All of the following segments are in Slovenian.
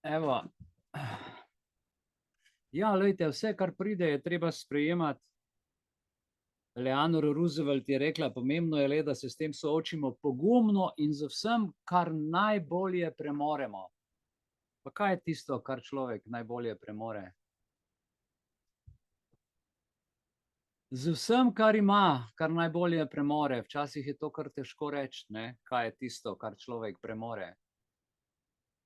Evo, ja, lejte, vse, kar pride, je treba sprejemati. Eleanor Roosevelt je rekla, pomembno je le, da se s tem soočimo pogumno in z vsem, kar najbolje premoremo. Pa kaj je tisto, kar človek najbolje premore? Z vsem, kar ima, kar najbolje premore. Včasih je to kar težko reči, ne? Kaj je tisto, kar človek premore.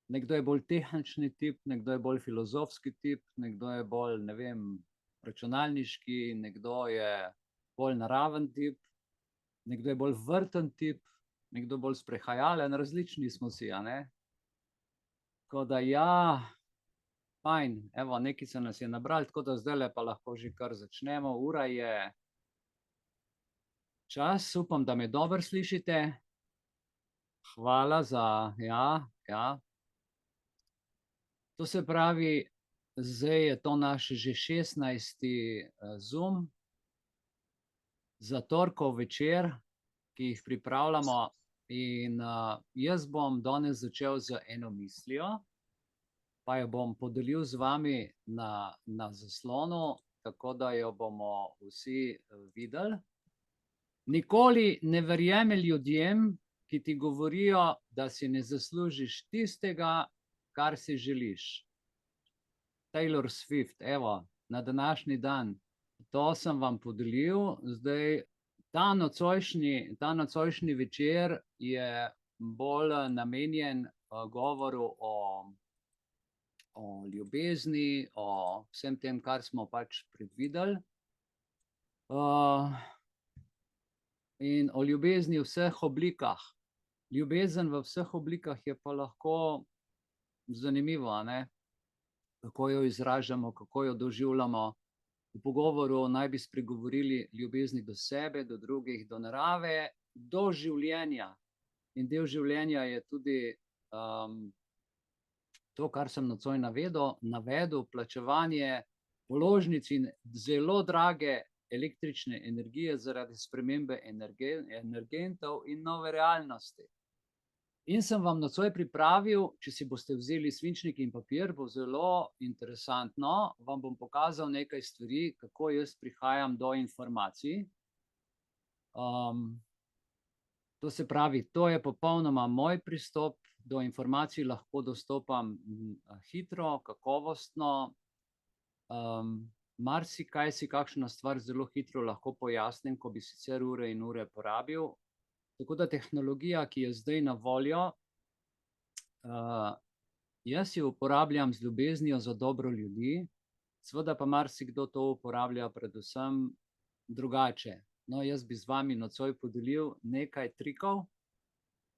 Nekdo je bolj tehnični tip, nekdo je bolj filozofski tip, nekdo je bolj, ne vem, računalniški, nekdo je bolj naraven tip, nekdo je bolj vrten tip, nekdo bolj sprehajalen, različni smo si, a ne? Tako da ja, fajn, evo, nekaj se nas je nabrali, tako da zdajle pa lahko že kar začnemo. Ura je čas, upam, da me dobro slišite. Hvala za, ja. To se pravi, zdaj je to naš že 16. Zoom za torkov večer, ki jih pripravljamo, in jaz bom danes začel z eno mislijo, pa jo bom podelil z vami na zaslonu, tako da jo bomo vsi videli. Nikoli ne verjemi ljudem, ki ti govorijo, da si ne zaslužiš tistega, kar si želiš. Taylor Swift, evo, na današnji dan. To sem vam podelil. Zdaj, ta nocojšnji večer je bolj namenjen govoru o ljubezni, o vsem tem, kar smo pač predvideli. In o ljubezni v vseh oblikah. Ljubezen v vseh oblikah je pa lahko zanimivo, a ne? Kako jo izražamo, kako jo doživljamo. V pogovoru naj bi spregovorili ljubezni do sebe, do drugih, do narave, do življenja. In del življenja je tudi to, kar sem nocoj navedel, plačevanje položnic in zelo drage električne energije zaradi spremembe energentov in nove realnosti. In sem vam nocoj pripravil, če si boste vzeli svinčnik in papir, bo zelo interesantno, vam bom pokazal nekaj stvari, kako jaz prihajam do informacij. To se pravi, to je popolnoma moj pristop, do informacij lahko dostopam hitro, kakovostno, marsikaj si kakšna stvar zelo hitro lahko pojasnim, ko bi sicer ure in ure porabil. Tako da tehnologija, ki je zdaj na voljo, jaz jo uporabljam z ljubeznijo za dobro ljudi, seveda pa marsikdo to uporablja predvsem drugače. No, jaz bi z vami nocoj podelil nekaj trikov,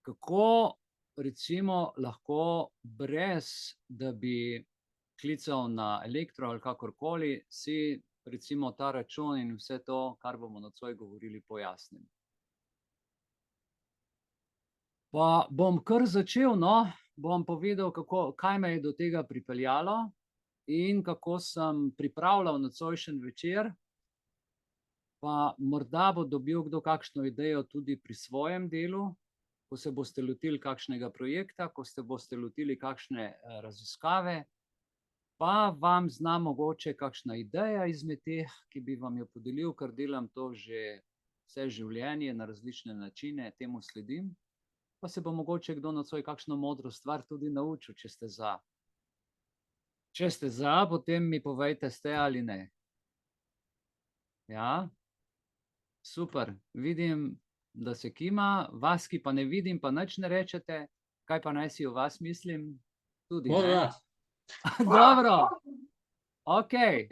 kako recimo lahko brez, da bi klical na elektro ali kakorkoli, si recimo ta račun in vse to, kar bomo nocoj govorili, pojasnim. Pa bom kar začel, no, bom povedal, kaj me je do tega pripeljalo in kako sem pripravljal nocojšen večer, pa morda bo dobil kdo kakšno idejo tudi pri svojem delu, ko se boste lotili kakšnega projekta, ko se boste lotili kakšne raziskave, pa vam zna mogoče kakšna ideja izmed teh, ki bi vam jo podelil, ker delam to že vse življenje na različne načine, temu sledim. Pa se bo mogoče kdo nocoj kakšno modro stvar tudi naučil, če ste za. Če ste za, potem mi povejte, ste ali ne. Ja? Super, vidim, da se kima, vas, ki pa ne vidim, pa nič ne rečete, kaj pa naj si o vas mislim? Tudi, ne? Dobro, okej.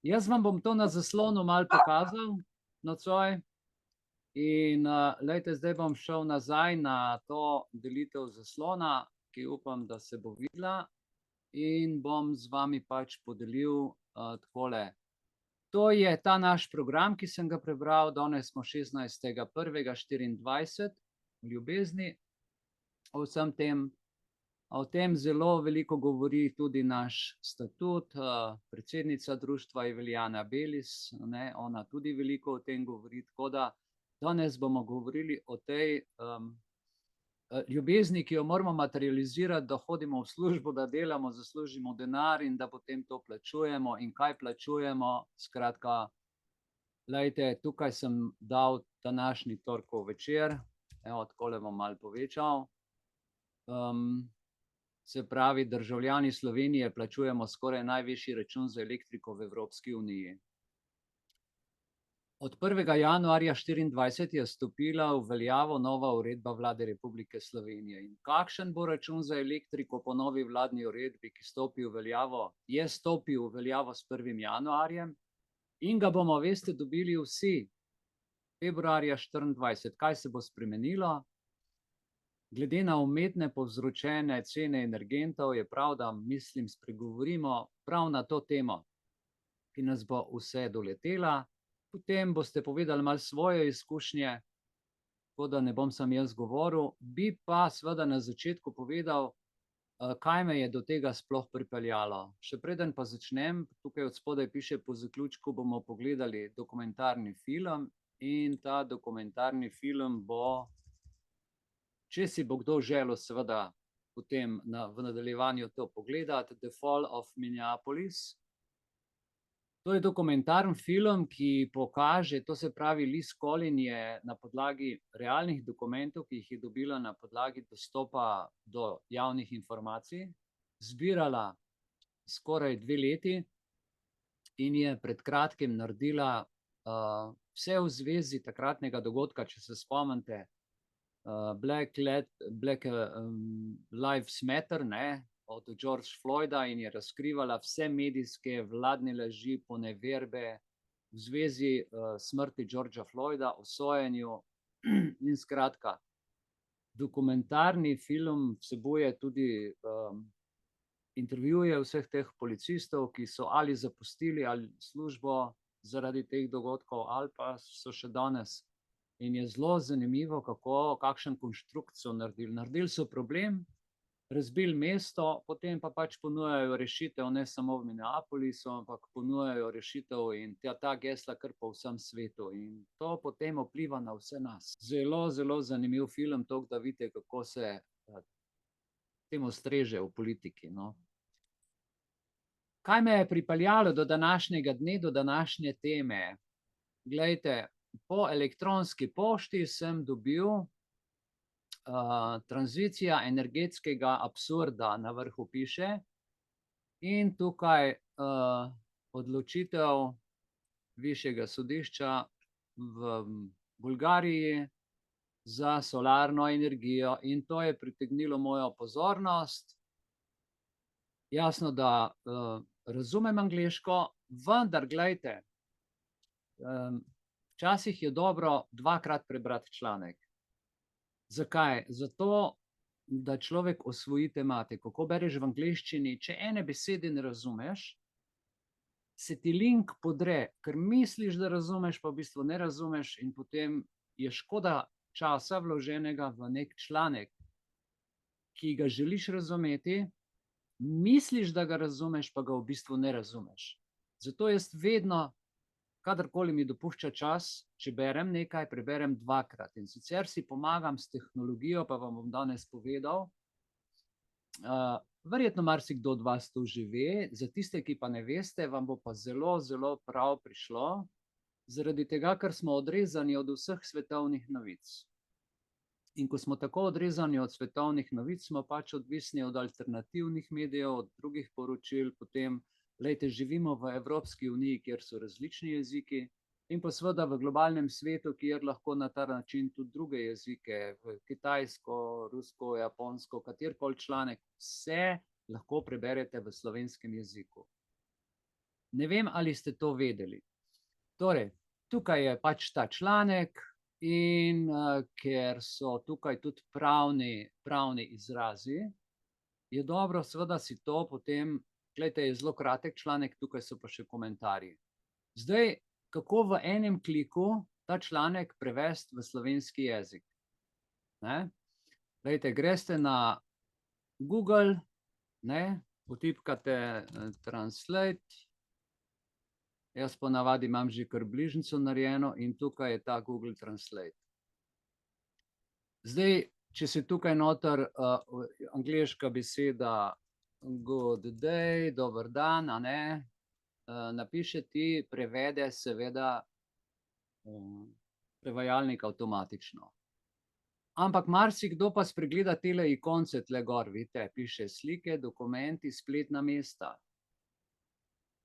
Jaz vam bom to na zaslonu malo pokazal nocoj. In lejte, zdaj bom šel nazaj na to delitev zaslona, ki upam, da se bo videla, in bom z vami pač podelil takole. To je ta naš program, ki sem ga prebral, danes smo 16.1.24, v ljubezni. O vsem tem, o tem zelo veliko govori tudi naš statut, predsednica društva Eveljana Belis, ne, ona tudi veliko o tem govori, tako da danes bomo govorili o tej ljubezni, ki jo moramo materializirati, da hodimo v službo, da delamo, zaslužimo denar in da potem to plačujemo. In kaj plačujemo? Skratka, glejte, tukaj sem dal današnji torkov večer, evo, takole bom malo povečal. Se pravi, državljani Slovenije plačujemo skoraj najvišji račun za elektriko v Evropski uniji. Od 1. januarja 2024 je stopila v veljavo nova uredba Vlade Republike Slovenije. In kakšen bo račun za elektriko po novi vladni uredbi, ki stopi v veljavo, je stopil v veljavo s 1. januarjem in ga bomo, veste, dobili vsi februarja 2024. Kaj se bo spremenilo? Glede na umetne povzročene cene energentov je prav, da, mislim, spregovorimo prav na to temo, ki nas bo vse doletela. Potem boste povedali malo svoje izkušnje, tako da ne bom sam jaz govoril. Bi pa seveda na začetku povedal, kaj me je do tega sploh pripeljalo. Še preden pa začnem, tukaj od spodaj piše, po zaključku bomo pogledali dokumentarni film in ta dokumentarni film bo, če si bo kdo želel seveda potem v nadaljevanju to pogledati, The Fall of Minneapolis. To je dokumentarni film, ki pokaže, to se pravi, Liz Collin je na podlagi realnih dokumentov, ki jih je dobila na podlagi dostopa do javnih informacij, zbirala skoraj 2 leti in je pred kratkim naredila vse v zvezi takratnega dogodka, če se spomnite, Black Lives Matter, ne, od George Floyda, in je razkrivala vse medijske vladne laži, poneverbe v zvezi smrti Georgea Floyda, o sojenju. In skratka, dokumentarni film vsebuje tudi intervjuje vseh teh policistov, ki so ali zapustili ali službo zaradi teh dogodkov ali pa so še danes. In je zelo zanimivo, kakšen konštrukt so naredili. Naredili so problem, razbili mesto, potem pa pač ponujajo rešitev ne samo v Minneapolisu, ampak ponujajo rešitev in ta gesla kar po vsem svetu. In to potem vpliva na vse nas. Zelo, zelo zanimiv film, toliko da vidite, kako se temu streže v politiki, no. Kaj me je pripeljalo do današnjega dne, do današnje teme? Glejte, po elektronski pošti sem dobil tranzicija energetskega absurda, na vrhu piše, in tukaj odločitev višjega sodišča v Bolgariji za solarno energijo, in to je pritegnilo mojo pozornost. Jasno, da razumem angleško, vendar glejte, včasih je dobro 2-krat prebrati članek. Zakaj? Zato, da človek osvoji tematiko. Ko bereš v angleščini, če ene besede ne razumeš, se ti link podre, ker misliš, da razumeš, pa v bistvu ne razumeš, in potem je škoda časa vloženega v nek članek, ki ga želiš razumeti, misliš, da ga razumeš, pa ga v bistvu ne razumeš. Zato jaz vedno, kadarkoli mi dopušča čas, če berem nekaj, preberem 2-krat. In sicer si pomagam s tehnologijo, pa vam bom danes povedal. Verjetno marsikdo od vas to že ve, za tiste, ki pa ne veste, vam bo pa zelo, zelo prav prišlo, zaradi tega, ker smo odrezani od vseh svetovnih novic. In ko smo tako odrezani od svetovnih novic, smo pač odvisni od alternativnih medijev, od drugih poročil, potem, glejte, živimo v Evropski uniji, kjer so različni jeziki, in pa seveda v globalnem svetu, kjer lahko na ta način tudi druge jezike, kitajsko, rusko, japonsko, katerikoli članek, vse lahko preberete v slovenskem jeziku. Ne vem, ali ste to vedeli. Torej, tukaj je pač ta članek in ker so tukaj tudi pravni izrazi, je dobro seveda si to potem, glejte, je zelo kratek članek, tukaj so pa še komentarji. Zdaj, kako v enem kliku ta članek prevesti v slovenski jezik? Glejte, greste na Google, potipkate Translate, jaz ponavadi imam že kar bližnjico narejeno in tukaj je ta Google Translate. Zdaj, če se tukaj noter angleška beseda good day, dober dan, a ne, napiše, ti prevede seveda prevajalnik avtomatično. Ampak marsikdo pa spregleda tele ikonce tle gor, vidite, piše slike, dokumenti, spletna mesta.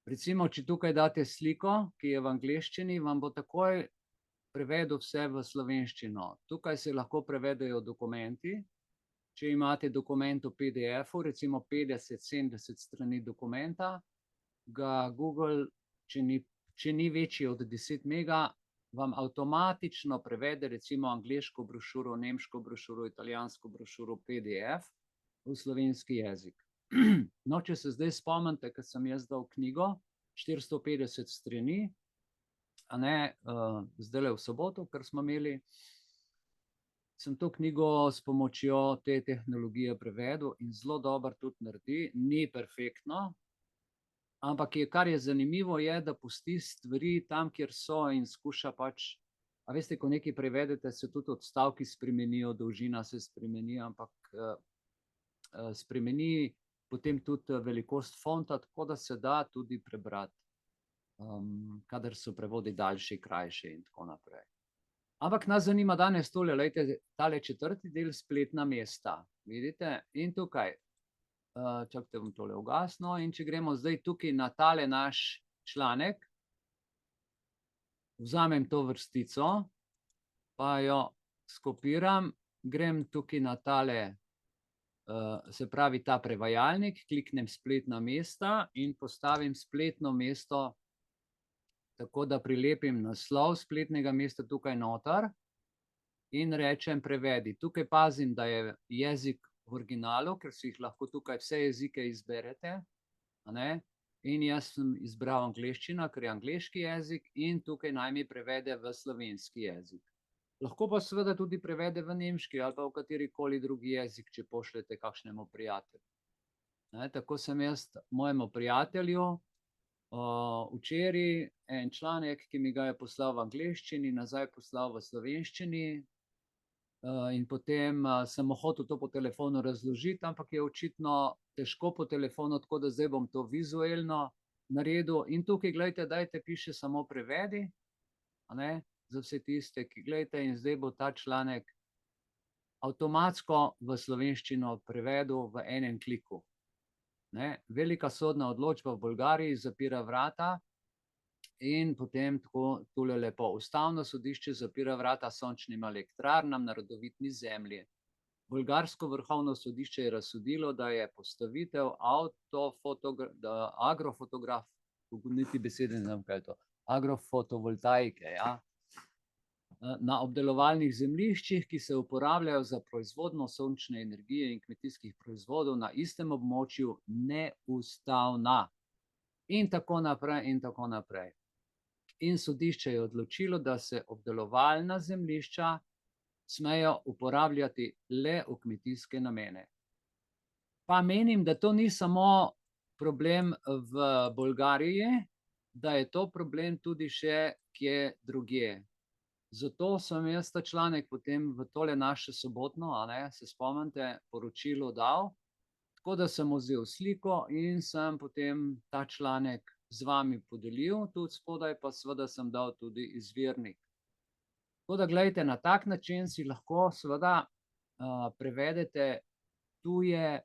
Recimo, če tukaj date sliko, ki je v angleščini, vam bo takoj prevedel vse v slovenščino. Tukaj se lahko prevedejo dokumenti. Če imate dokument v PDF-u, recimo 50-70 strani dokumenta, ga Google, če ni večji od 10 mega, vam avtomatično prevede recimo angleško brošuro, nemško brošuro, italijansko brošuro, PDF v slovenski jezik. No, če se zdaj spomnite, ko sem jaz dal knjigo, 450 strani, a ne, zdajle v soboto, ker smo imeli, sem to knjigo s pomočjo te tehnologije prevedel in zelo dobro tudi naredi, ni perfektno, ampak kar je zanimivo je, da pusti stvari tam, kjer so in skuša pač, a veste, ko nekaj prevedete, se tudi odstavki spremenijo, dolžina se spremeni, ampak spremeni potem tudi velikost fonta, tako da se da tudi prebrati, kadar so prevodi daljši, krajši in tako naprej. Ampak nas zanima danes tole, glejte, tale 4. del, spletna mesta, vidite, in tukaj, čakajte, bom tole ugasnil, in če gremo zdaj tukaj na tale naš članek, vzamem to vrstico, pa jo skopiram, grem tukaj na tale, se pravi ta prevajalnik, kliknem spletna mesta in postavim spletno mesto, tako da prilepim naslov spletnega mesta tukaj noter in rečem prevedi. Tukaj pazim, da je jezik v originalu, ker si jih lahko tukaj vse jezike izberete, a ne, in jaz sem izbral angleščina, ker je angleški jezik, in tukaj naj mi prevede v slovenski jezik. Lahko pa seveda tudi prevede v nemški ali pa v katerikoli drugi jezik, če pošljete kakšnemu prijatelju. Tako sem jaz mojemu prijatelju včeraj en članek, ki mi ga je poslal v angleščini, nazaj poslal v slovenščini, in potem sem mu hotel to po telefonu razložiti, ampak je očitno težko po telefonu, tako da zdaj bom to vizuelno naredil. In tukaj, glejte, dajte, piše samo prevedi, a ne, za vse tiste, ki gledate, in zdaj bo ta članek avtomatsko v slovenščino prevedel v enem kliku. Velika sodna odločba v Bolgariji zapira vrata in potem tako tule lepo. Ustavno sodišče zapira vrata sončnim elektrarnam na rodovitni zemlji. Bolgarsko vrhovno sodišče je razsodilo, da je postavitev agrofotograf, niti besede ne znam, kaj je to, agrofotovoltaike, ja, na obdelovalnih zemljiščih, ki se uporabljajo za proizvodnjo sončne energije in kmetijskih proizvodov na istem območju, neustavna. In tako naprej, in tako naprej. In sodišče je odločilo, da se obdelovalna zemljišča smejo uporabljati le v kmetijske namene. Pa menim, da to ni samo problem v Bolgariji, da je to problem tudi še kje drugje. Zato sem jaz ta članek potem v tole naše sobotno, a ne, se spomnite, poročilo dal, tako da sem vzel sliko in sem potem ta članek z vami podelil, tudi spodaj pa seveda sem dal tudi izvirnik. Tako da, glejte, na tak način si lahko seveda prevedete tuje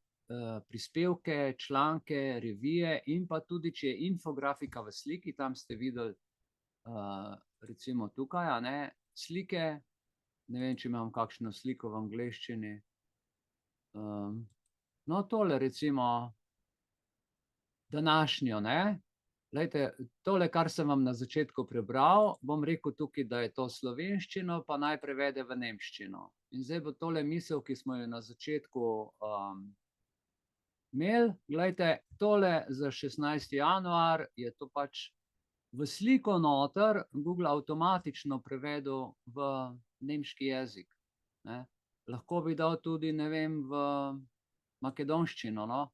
prispevke, članke, revije in pa tudi, če je infografika v sliki, tam ste videli recimo tukaj, a ne, slike, ne vem, če imam kakšno sliko v angleščini. No, tole recimo današnjo, ne. Glejte, tole, kar sem vam na začetku prebral, bom rekel tukaj, da je to slovenščino, pa naj prevede v nemščino. In zdaj bo tole misel, ki smo jo na začetku imeli, glejte, tole za 16. januar je to pač v sliko noter Google avtomatično prevedel v nemški jezik. Lahko bi dal tudi, ne vem, v makedonščino, no.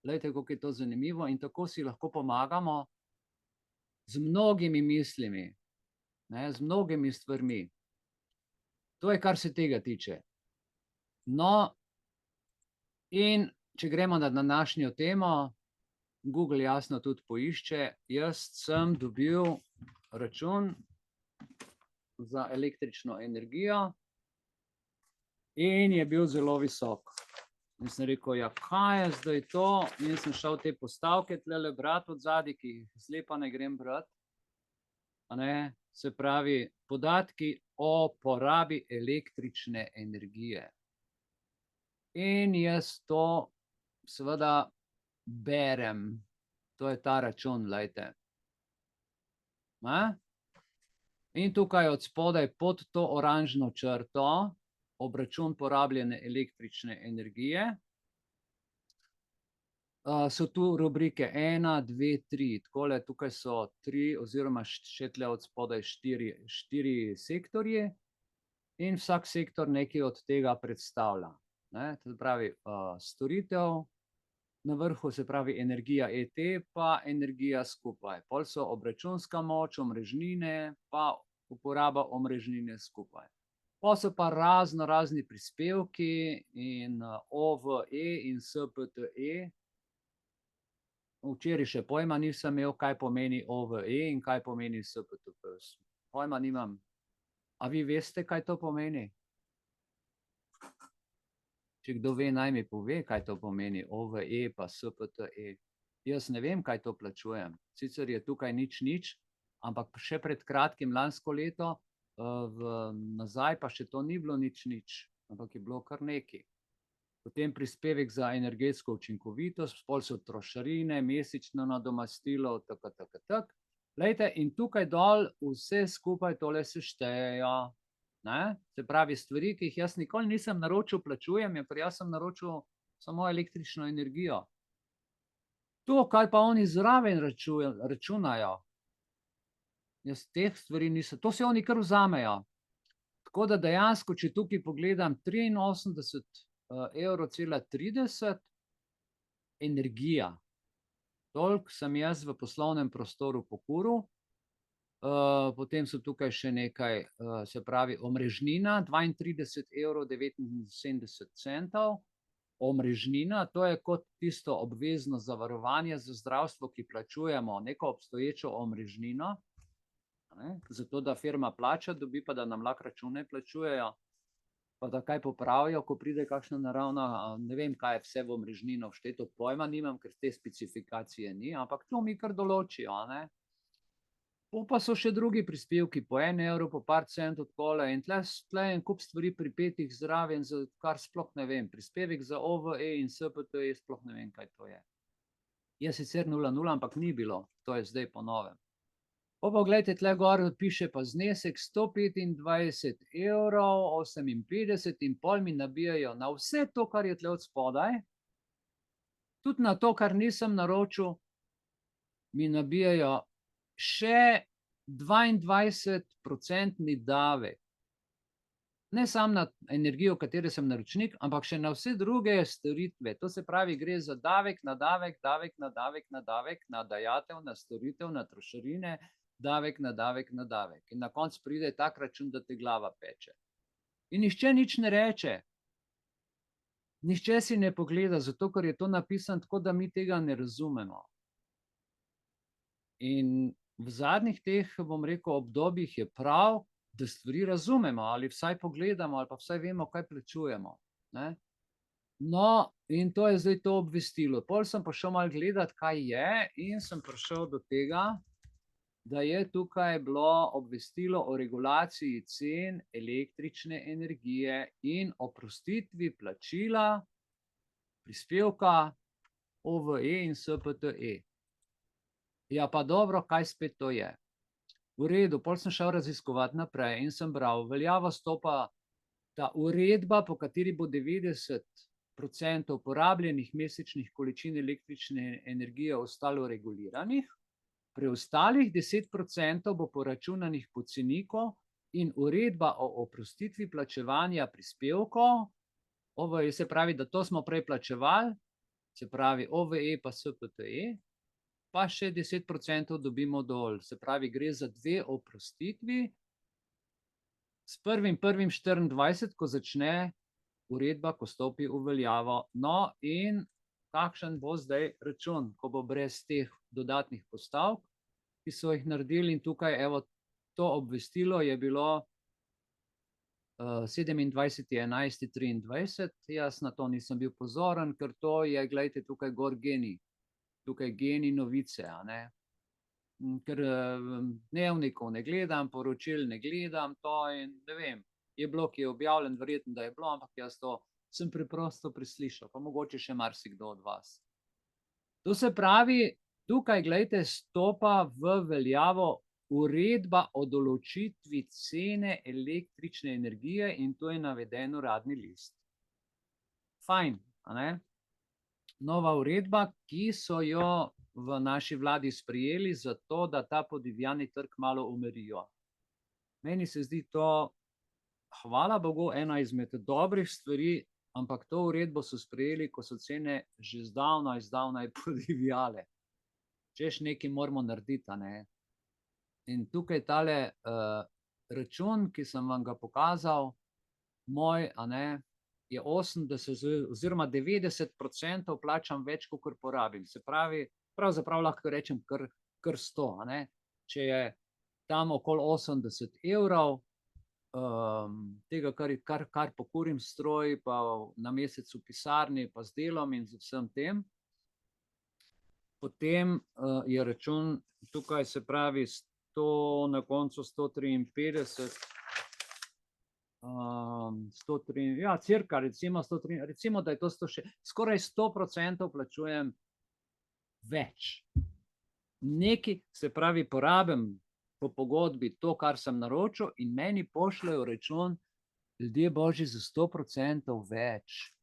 Glejte, kako je to zanimivo, in tako si lahko pomagamo z mnogimi mislimi, z mnogimi stvarmi. To je, kar se tega tiče. No, in če gremo na današnjo temo, Google jasno tudi poišče, jaz sem dobil račun za električno energijo in je bil zelo visok. In sem rekel, ja, kaj je zdaj to? In sem šel te postavke tlele brati od zadaj, ki jih zdaj pa ne grem brati. Se pravi, podatki o porabi električne energije. In jaz to seveda berem. To je ta račun, glejte. In tukaj od spodaj pod to oranžno črto obračun porabljene električne energije. So tu rubrike 1, 2, 3. Takole, tukaj so 3 oziroma še tle od spodaj 4 sektorje in vsak sektor nekaj od tega predstavlja. To pravi storitev, na vrhu se pravi energija ET pa energija skupaj. Pol so obračunska moč, omrežnine pa uporaba omrežnine skupaj. Pa so pa razni prispevki in OVE in SPTE. Včeraj še pojma nisem imel, kaj pomeni OVE in kaj pomeni SPTE. Pojma nimam. A vi veste, kaj to pomeni? Če kdo ve, naj mi pove, kaj to pomeni OVE pa SPTE. Jaz ne vem, kaj to plačujem. Sicer je tukaj nič, ampak še pred kratkim lansko leto, nazaj pa še to ni bilo nič, ampak je bilo kar nekaj. Potem prispevek za energetsko učinkovitost, pol so trošarine, mesečno nadomestilo, tak. Glejte, in tukaj dol vse skupaj tole se štejejo. Se pravi, stvari, ki jih jaz nikoli nisem naročil, plačujem, ker jaz sem naročil samo električno energijo. To, kaj pa oni zraven računajo, jaz teh stvari nisem, to se oni kar vzamejo. Tako da dejansko, če tukaj pogledam 83,30 energija. Toliko sem jaz v poslovnem prostoru pokuril. Potem so tukaj še nekaj, se pravi omrežnina, 32,79 €. Omrežnina, to je kot tisto obvezno zavarovanje za zdravstvo, ki plačujemo neko obstoječo omrežnino, zato da firma plača, dobi pa, da nam lahko račune plačujejo, pa da kaj popravijo, ko pride kakšna naravna, ne vem, kaj je vse v omrežnino všteto, pojma nimam, ker te specifikacije ni, ampak to mi kar določijo. Pa so še drugi prispevki, po 1 €, po par centov takole, in tle en kup stvari pripetih zraven, kar sploh ne vem, prispevek za OVE in SPTE, sploh ne vem, kaj to je. Je sicer 0,0, ampak ni bilo, to je zdaj po novem. Pa gledajte, tle gor piše pa znesek 125,58 € in pol mi nabijajo na vse to, kar je tle od spodaj, tudi na to, kar nisem naročil, mi nabijajo še 22% davek. Ne samo na energijo, katere sem naročnik, ampak še na vse druge storitve. To se pravi, gre za davek na davek, davek na davek, na davek, na dajatev, na storitev, na trošarine, davek na davek na davek. In na koncu pride tak račun, da te glava peče. In nihče nič ne reče. Nihče si ne pogleda, zato ker je to napisano tako, da mi tega ne razumemo. In v zadnjih teh, bom rekel, obdobjih je prav, da stvari razumemo ali vsaj pogledamo ali pa vsaj vemo, kaj plačujemo. No, in to je zdaj to obvestilo. Pol sem pa šel malo gledati, kaj je, in sem prišel do tega, da je tukaj bilo obvestilo o regulaciji cen električne energije in oprostitvi plačila prispevka OVE in SPTE. Ja, pa dobro, kaj spet to je? V redu, pol sem šel raziskovati naprej in sem bral, veljavo stopa ta uredba, po kateri bo 90% porabljenih mesečnih količin električne energije ostalo reguliranih, preostalih 10% bo poračunanih po ceniku in uredba o oprostitvi plačevanja prispevkov, OVE, se pravi, da to smo prej plačevali, se pravi OVE pa SPTE, pa še 10% dobimo dol. Se pravi, gre za 2 oprostitvi. S 1.1.24, ko začne uredba, ko stopi v veljavo. No, in kakšen bo zdaj račun, ko bo brez teh dodatnih postavk, ki so jih naredili, in tukaj, evo, to obvestilo je bilo 27.11.23, jaz na to nisem bil pozoren, ker to je, glejte, tukaj gor GEN-I, tukaj GEN-I novice, a ne. Ker dnevnikov ne gledam, poročil ne gledam, to in ne vem, je bilo, ki je objavljen, verjetno, da je bilo, ampak jaz to sem preprosto preslišal, pa mogoče še marsikdo od vas. To se pravi, tukaj, glejte, stopa v veljavo uredba o določitvi cene električne energije in to je naveden uradni list. Fajn, a ne? Nova uredba, ki so jo v naši vladi sprejeli zato, da ta podivjani trg malo umirijo. Meni se zdi to, hvala bogu, ena izmed dobrih stvari, ampak to uredbo so sprejeli, ko so cene že zdavnaj podivjale. Češ nekaj moramo narediti, a ne. In tukaj tale račun, ki sem vam ga pokazal, moj, a ne, je 80 oziroma 90% plačam več, kakor porabim. Se pravi, pravzaprav lahko rečem kar 100, a ne. Če je tam okoli 80 evrov, tega, kar pokurim stroj, pa na mesec v pisarni, pa z delom in z vsem tem, potem je račun tukaj, se pravi, 100, na koncu 153, 103, ja, cirka, recimo 103, recimo, da je to 106, skoraj 100% plačujem več. Nekaj, se pravi, porabim po pogodbi to, kar sem naročil, in meni pošljejo račun, ljudje božji, za 100% več.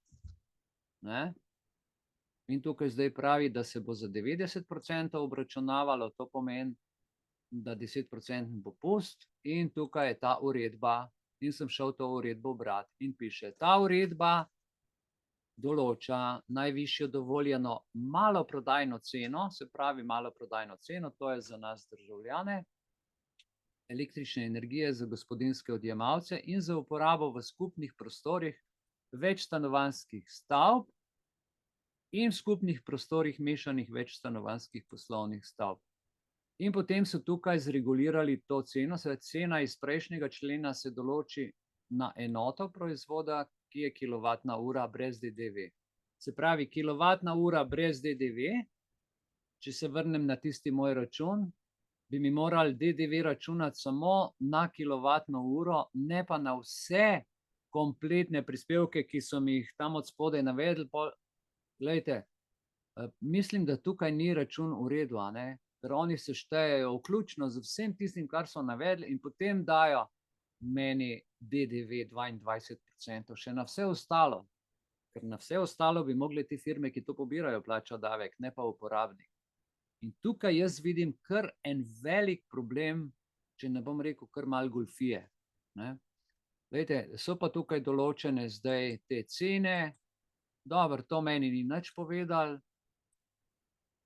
Ne? In tukaj zdaj pravi, da se bo za 90% obračunavalo, to pomeni, da 10% popust, in tukaj je ta uredba, in sem šel to uredbo brati in piše, ta uredba določa najvišjo dovoljeno maloprodajno ceno, se pravi maloprodajno ceno, to je za nas državljane, električne energije za gospodinjske odjemalce in za uporabo v skupnih prostorih večstanovanjskih stavb in v skupnih prostorih mešanih večstanovanjskih poslovnih stavb. In potem so tukaj zregulirali to ceno, cena iz prejšnjega člena se določi na enoto proizvoda, ki je kilovatna ura brez DDV. Se pravi, kilovatna ura brez DDV, če se vrnem na tisti moj račun, bi mi morali DDV računati samo na kilovatno uro, ne pa na vse kompletne prispevke, ki so mi jih tam od spodaj navedli. Glejte, mislim, da tukaj ni račun v redu, a ne? Ker oni se štejejo vključno z vsem tistim, kar so navedli, in potem dajo meni DDV 22%, še na vse ostalo. Ker na vse ostalo bi mogli te firme, ki to pobirajo, plačati davek, ne pa uporabnik. In tukaj jaz vidim kar en velik problem, če ne bom rekel kar malo goljufije. Glejte, so pa tukaj določene zdaj te cene, dobro, to meni ni nič povedal,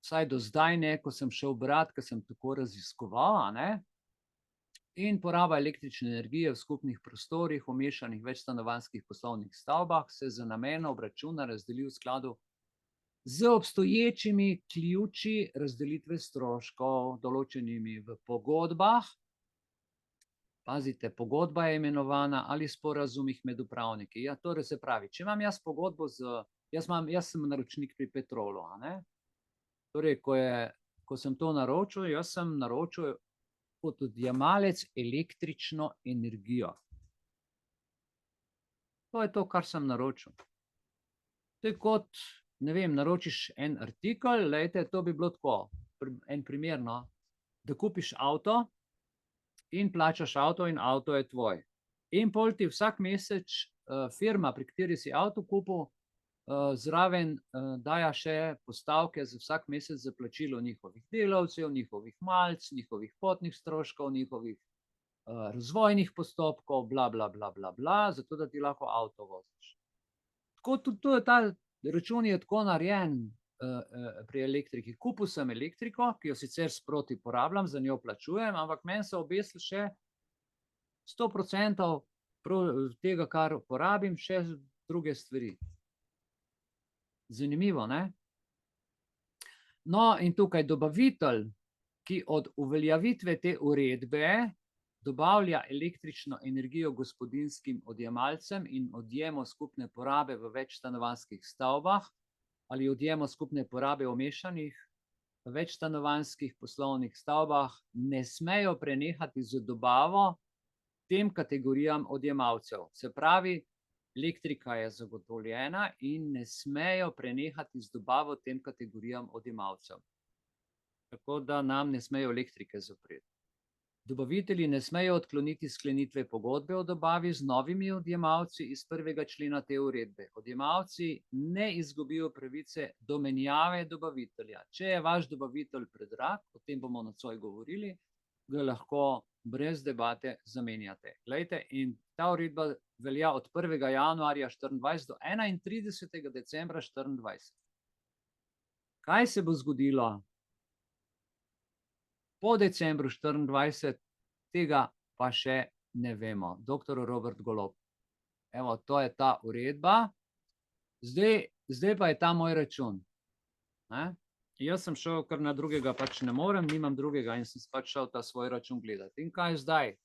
vsaj do zdaj ne, ko sem šel brati, ko sem tako raziskoval, a ne, in poraba električne energije v skupnih prostorih, v mešanih večstanovanjskih poslovnih stavbah se za namen obračuna razdeli v skladu z obstoječimi ključi razdelitve stroškov, določenimi v pogodbah. Pazite, pogodba je imenovana ali sporazumih med upravniki. Ja, torej se pravi, če imam jaz pogodbo jaz sem naročnik pri Petrolu, a ne? Torej, ko sem to naročil, jaz sem naročil kot odjemalec električno energijo. To je to, kar sem naročil. To je kot, ne vem, naročiš en artikel, lejte, to bi bilo tako, en primer, no, da kupiš avto in plačaš avto in avto je tvoj. In pol ti vsak mesec firma, pri kateri si avto kupil, zraven daja še postavke za vsak mesec za plačilo njihovih delavcev, njihovih malic, njihovih potnih stroškov, njihovih razvojnih postopkov, bla, bla, bla, bla, bla, zato da ti lahko avto voziš. Tako tudi ta račun je tako narejen pri elektriki. Kupil sem elektriko, ki jo sicer sproti porabljam, za njo plačujem, ampak meni so obesili še 100% tega, kar porabim, še druge stvari. Zanimivo, ne? No, in tukaj dobavitelj, ki od uveljavitve te uredbe dobavlja električno energijo gospodinjskim odjemalcem in odjemo skupne porabe v večstanovanjskih stavbah ali odjemo skupne porabe v mešanih večstanovanjskih poslovnih stavbah, ne smejo prenehati z dobavo tem kategorijam odjemalcev. Se pravi, elektrika je zagotovljena in ne smejo prenehati z dobavo tem kategorijam odjemalcev. Tako da nam ne smejo elektrike zapreti. Dobavitelji ne smejo odkloniti sklenitve pogodbe o dobavi z novimi odjemalci iz 1. člena te uredbe. Odjemalci ne izgubijo pravice do menjave dobavitelja. Če je vaš dobavitelj predrag, o tem bomo nocoj govorili, ga lahko brez debate zamenjate. Glejte, in ta uredba velja od 1. januarja 2024 do 31. decembra 2024. Kaj se bo zgodilo po decembru 2024, tega pa še ne vemo. Dr. Robert Golob. Evo, to je ta uredba. Zdaj pa je ta moj račun. Jaz sem šel, ker na drugega pač ne morem, nimam drugega in sem pač šel ta svoj račun gledati. In kaj zdaj?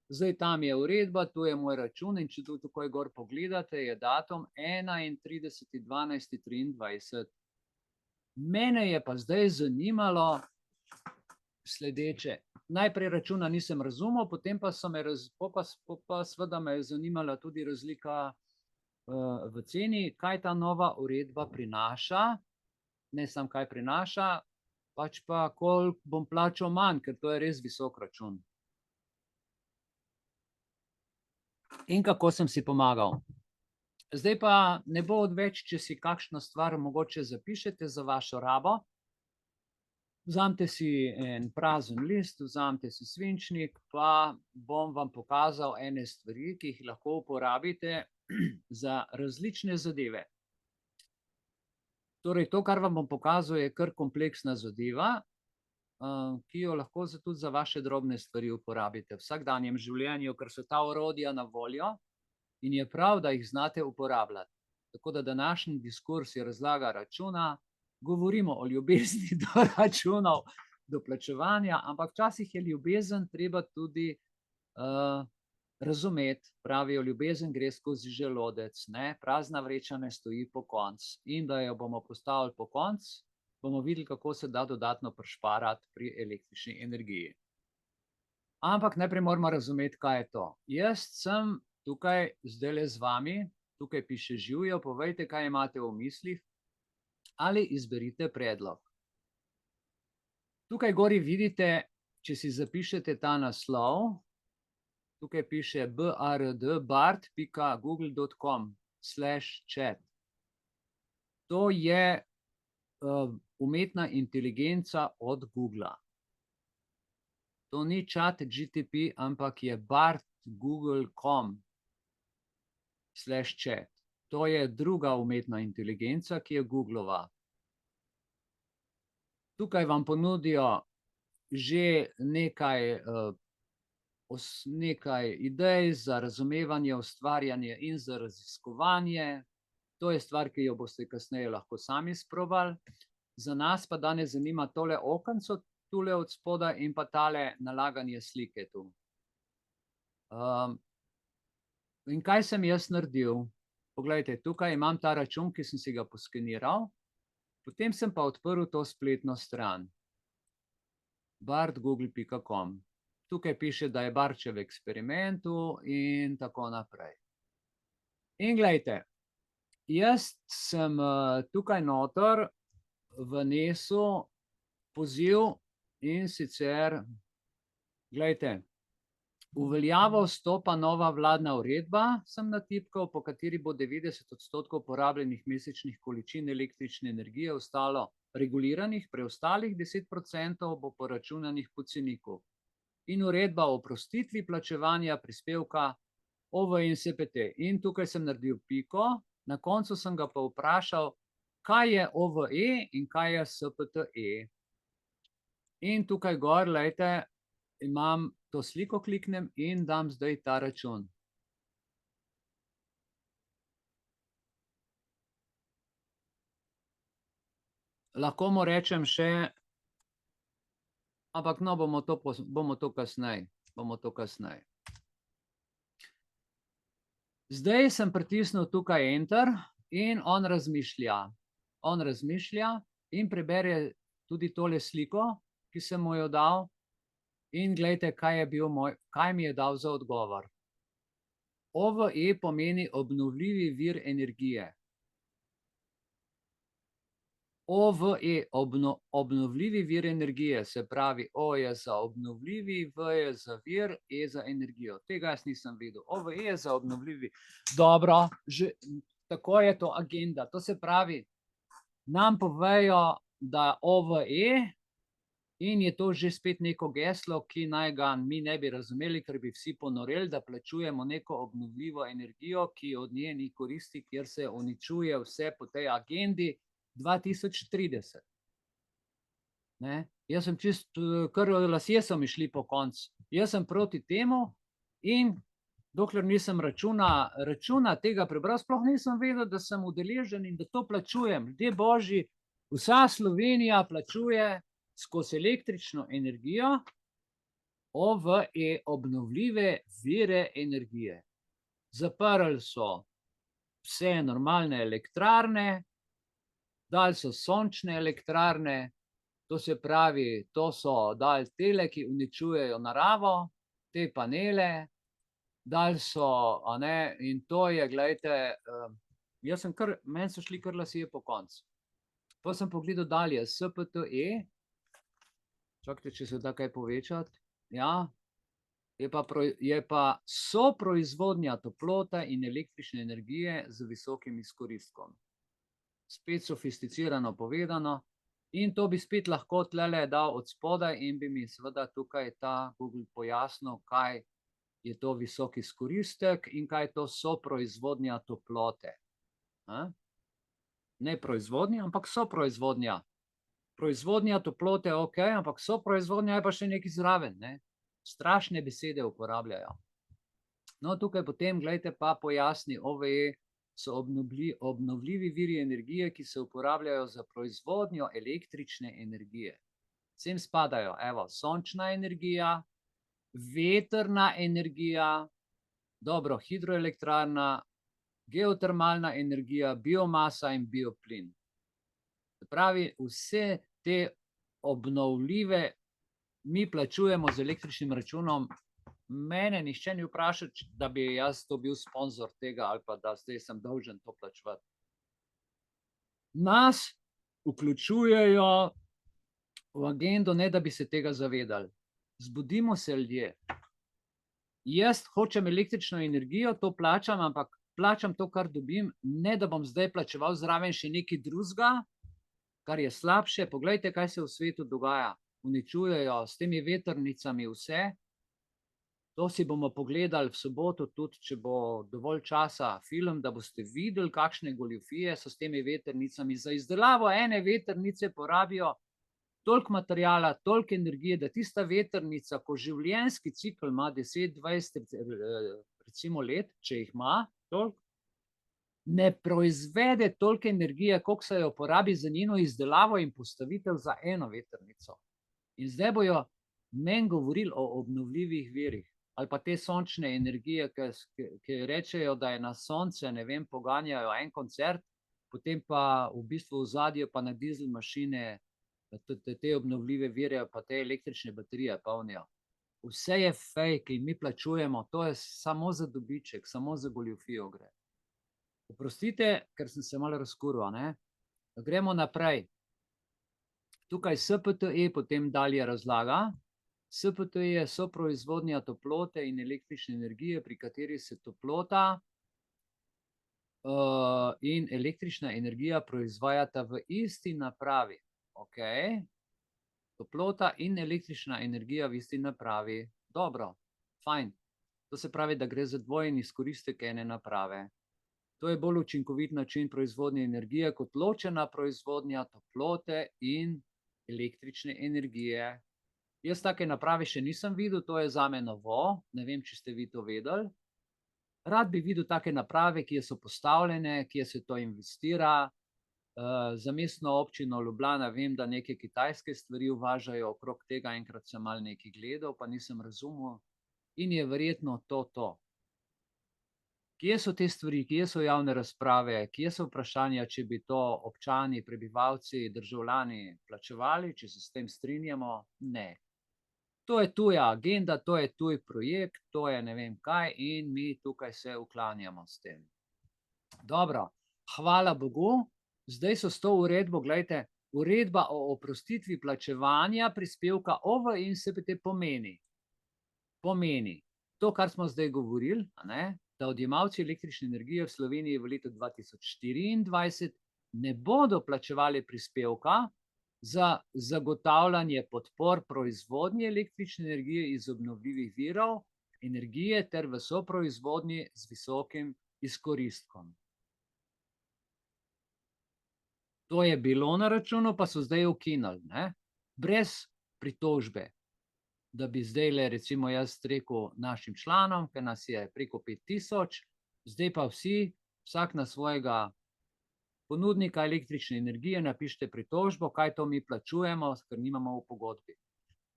Zdaj tam je uredba, tu je moj račun in če tu tukaj gor pogledate, je datum 31.12.23. Mene je pa zdaj zanimalo sledeče. Najprej računa nisem razumel, potem pa seveda me je zanimala tudi razlika v ceni, kaj ta nova uredba prinaša, ne samo kaj prinaša, pač pa koliko bom plačal manj, ker to je res visok račun. In kako sem si pomagal. Zdaj pa ne bo odveč, če si kakšno stvar mogoče zapišete za vašo rabo. Vzamite si en prazen list, vzamite si svinčnik, pa bom vam pokazal ene stvari, ki jih lahko uporabite za različne zadeve. Torej, to, kar vam bom pokazal, je kar kompleksna zadeva, ki jo lahko tudi za vaše drobne stvari uporabite v vsakdanjem življenju, ker so ta orodja na voljo in je prav, da jih znate uporabljati. Tako da današnji diskurs je razlaga računa, govorimo o ljubezni do računov, do plačevanja, ampak včasih je ljubezen treba tudi razumeti. Pravijo, ljubezen gre skozi želodec, ne? Prazna vreča ne stoji pokonci. In da jo bomo postavili pokonci, bomo videli, kako se da dodatno prišparati pri električni energiji. Ampak najprej moramo razumeti, kaj je to. Jaz sem tukaj zdajle z vami, tukaj piše Živjo, povejte, kaj imate v mislih, ali izberite predlog. Tukaj gori vidite, če si zapišete ta naslov, tukaj piše bard.google.com/chat. To je umetna inteligenca od Googla. To ni ChatGPT, ampak je bard.google.com/chat. To je druga umetna inteligenca, ki je Googlova. Tukaj vam ponudijo že nekaj idej za razumevanje, ustvarjanje in za raziskovanje. To je stvar, ki jo boste kasneje lahko sami sprobali. Za nas pa danes zanima tole okenco tule od spodaj in pa tale nalaganje slike tu. In kaj sem jaz naredil? Poglejte, tukaj imam ta račun, ki sem si ga poskeniral, potem sem pa odprl to spletno stran. bard.google.com. Tukaj piše, da je Barče v eksperimentu in tako naprej. In glejte, jaz sem tukaj noter vnesel poziv in sicer, glejte, v veljavo stopa nova vladna uredba, sem natipkal, po kateri bo 90% porabljenih mesečnih količin električne energije ostalo reguliranih, preostalih 10% bo poračunanih po ceniku. In uredba o oprostitvi plačevanja prispevka OVE in SPT. In tukaj sem naredil piko, na koncu sem ga pa vprašal, kaj je OVE in kaj je SPTE. In tukaj gor, glejte, imam to sliko, kliknem in dam zdaj ta račun. Lahko mu rečem še, ampak no, bomo to kasneje. Zdaj sem pritisnil tukaj enter in on razmišlja. In prebere tudi tole sliko, ki sem mu jo dal, in glejte, kaj mi je dal za odgovor. OVE pomeni obnovljivi vir energije. OVE, obnovljivi vir energije, se pravi, O je za obnovljivi, V je za vir, E za energijo. Tega jaz nisem videl. OVE je za obnovljivi. Dobro, že tako je to agenda. To se pravi, nam povejo, da OVE in je to že spet neko geslo, ki naj ga mi ne bi razumeli, ker bi vsi ponoreli, da plačujemo neko obnovljivo energijo, ki od nje ni koristi, kjer se uničuje vse po tej agendi 2030. Ne? Jaz sem kar lasje so mi šli po koncu. Jaz sem proti temu in dokler nisem računa tega prebral, sploh nisem vedel, da sem udeležen in da to plačujem. Ljudje božji, vsa Slovenija plačuje skozi električno energijo OVE, obnovljive vire energije. Zaprli so vse normalne elektrarne, dali so sončne elektrarne, to se pravi, to so dali tele, ki uničujejo naravo, te panele, dali so, a ne, in to je, glejte, meni so šli kar lasje po koncu. Pa sem pogledal dalje, SPTE, čakajte, če se da kaj povečati, ja, je pa soproizvodnja toplote in električne energije z visokim izkoristkom. Spet sofisticirano povedano, in to bi spet lahko tlele dal od spodaj in bi mi seveda tukaj ta Google pojasnil, kaj je to visok izkoristek in kaj je to soproizvodnja toplote. Ne proizvodnja, ampak soproizvodnja. Proizvodnja toplote, ok, ampak soproizvodnja je pa še nekaj zraven, ne? Strašne besede uporabljajo. No, tukaj potem, glejte, pa pojasni, OVE so obnovljivi viri energije, ki se uporabljajo za proizvodnjo električne energije. Sem spadajo, evo, sončna energija, vetrna energija, dobro, hidroelektrarna, geotermalna energija, biomasa in bioplin. Se pravi, vse te obnovljive mi plačujemo z električnim računom. Mene nihče ni vprašal, da bi jaz to bil sponzor tega ali pa da zdaj sem dolžen to plačevati. Nas vključujejo v agendo, ne da bi se tega zavedali. Zbudimo se, ljudje. Jaz hočem električno energijo, to plačam, ampak plačam to, kar dobim, ne da bom zdaj plačeval zraven še nekaj drugega, kar je slabše. Poglejte, kaj se v svetu dogaja. Uničujejo s temi vetrnicami vse. To si bomo pogledali v soboto, tudi če bo dovolj časa, film, da boste videli, kakšne goljufije so s temi vetrnicami. Za izdelavo ene vetrnice porabijo toliko materijala, toliko energije, da tista vetrnica, ko življenjski cikl ima 10, 20 recimo let, če jih ima toliko, ne proizvede toliko energije, koliko se jo porabi za njeno izdelavo in postavitev za eno vetrnico. In zdaj bojo meni govorili o obnovljivih virih. Ali pa te sončne energije, ki rečejo, da je na sonce, ne vem, poganjajo en koncert, potem pa v bistvu v ozadju pa na dizel mašine te obnovljive vire pa te električne baterije polnijo. Vse je fake in mi plačujemo, to je samo za dobiček, samo za goljufijo gre. Oprostite, ker sem se malo razkuril, ne? Gremo naprej. Tukaj SPTE potem dalje razlaga. SPTE je soproizvodnja toplote in električne energije, pri kateri se toplota in električna energija proizvajata v isti napravi. Ok. Toplota in električna energija v isti napravi. Dobro, fajn. To se pravi, da gre za dvojen izkoristek ene naprave. To je bolj učinkovit način proizvodnje energije kot ločena proizvodnja toplote in električne energije. Jaz take naprave še nisem videl, to je zame novo, ne vem, če ste vi to vedeli. Rad bi videl take naprave, kje so postavljene, kje se to investira. Za mestno občino Ljubljana vem, da neke kitajske stvari uvažajo okrog tega, enkrat sem malo nekaj gledal, pa nisem razumel in je verjetno to. Kje so te stvari, kje so javne razprave, kje so vprašanja, če bi to občani, prebivalci, državljani plačevali, če se s tem strinjamo? Ne. To je tuja agenda, to je tuj projekt, to je ne vem kaj in mi tukaj se uklanjamo s tem. Dobro, hvala Bogu, zdaj so s to uredbo, glejte, uredba o oprostitvi plačevanja prispevka OVE-IN-SPT pomeni to, kar smo zdaj govorili, a ne, da odjemalci električne energije v Sloveniji v letu 2024 ne bodo plačevali prispevka za zagotavljanje podpor proizvodnje električne energije iz obnovljivih virov energije ter v soproizvodnji z visokim izkoristkom. To je bilo na računu, pa so zdaj ukinili, ne? Brez pritožbe, da bi zdajle recimo jaz rekel našim članom, ker nas je preko 5000, zdaj pa vsi, vsak na svojega ponudnika električne energije napišite pritožbo, kaj to mi plačujemo, ker nimamo v pogodbi.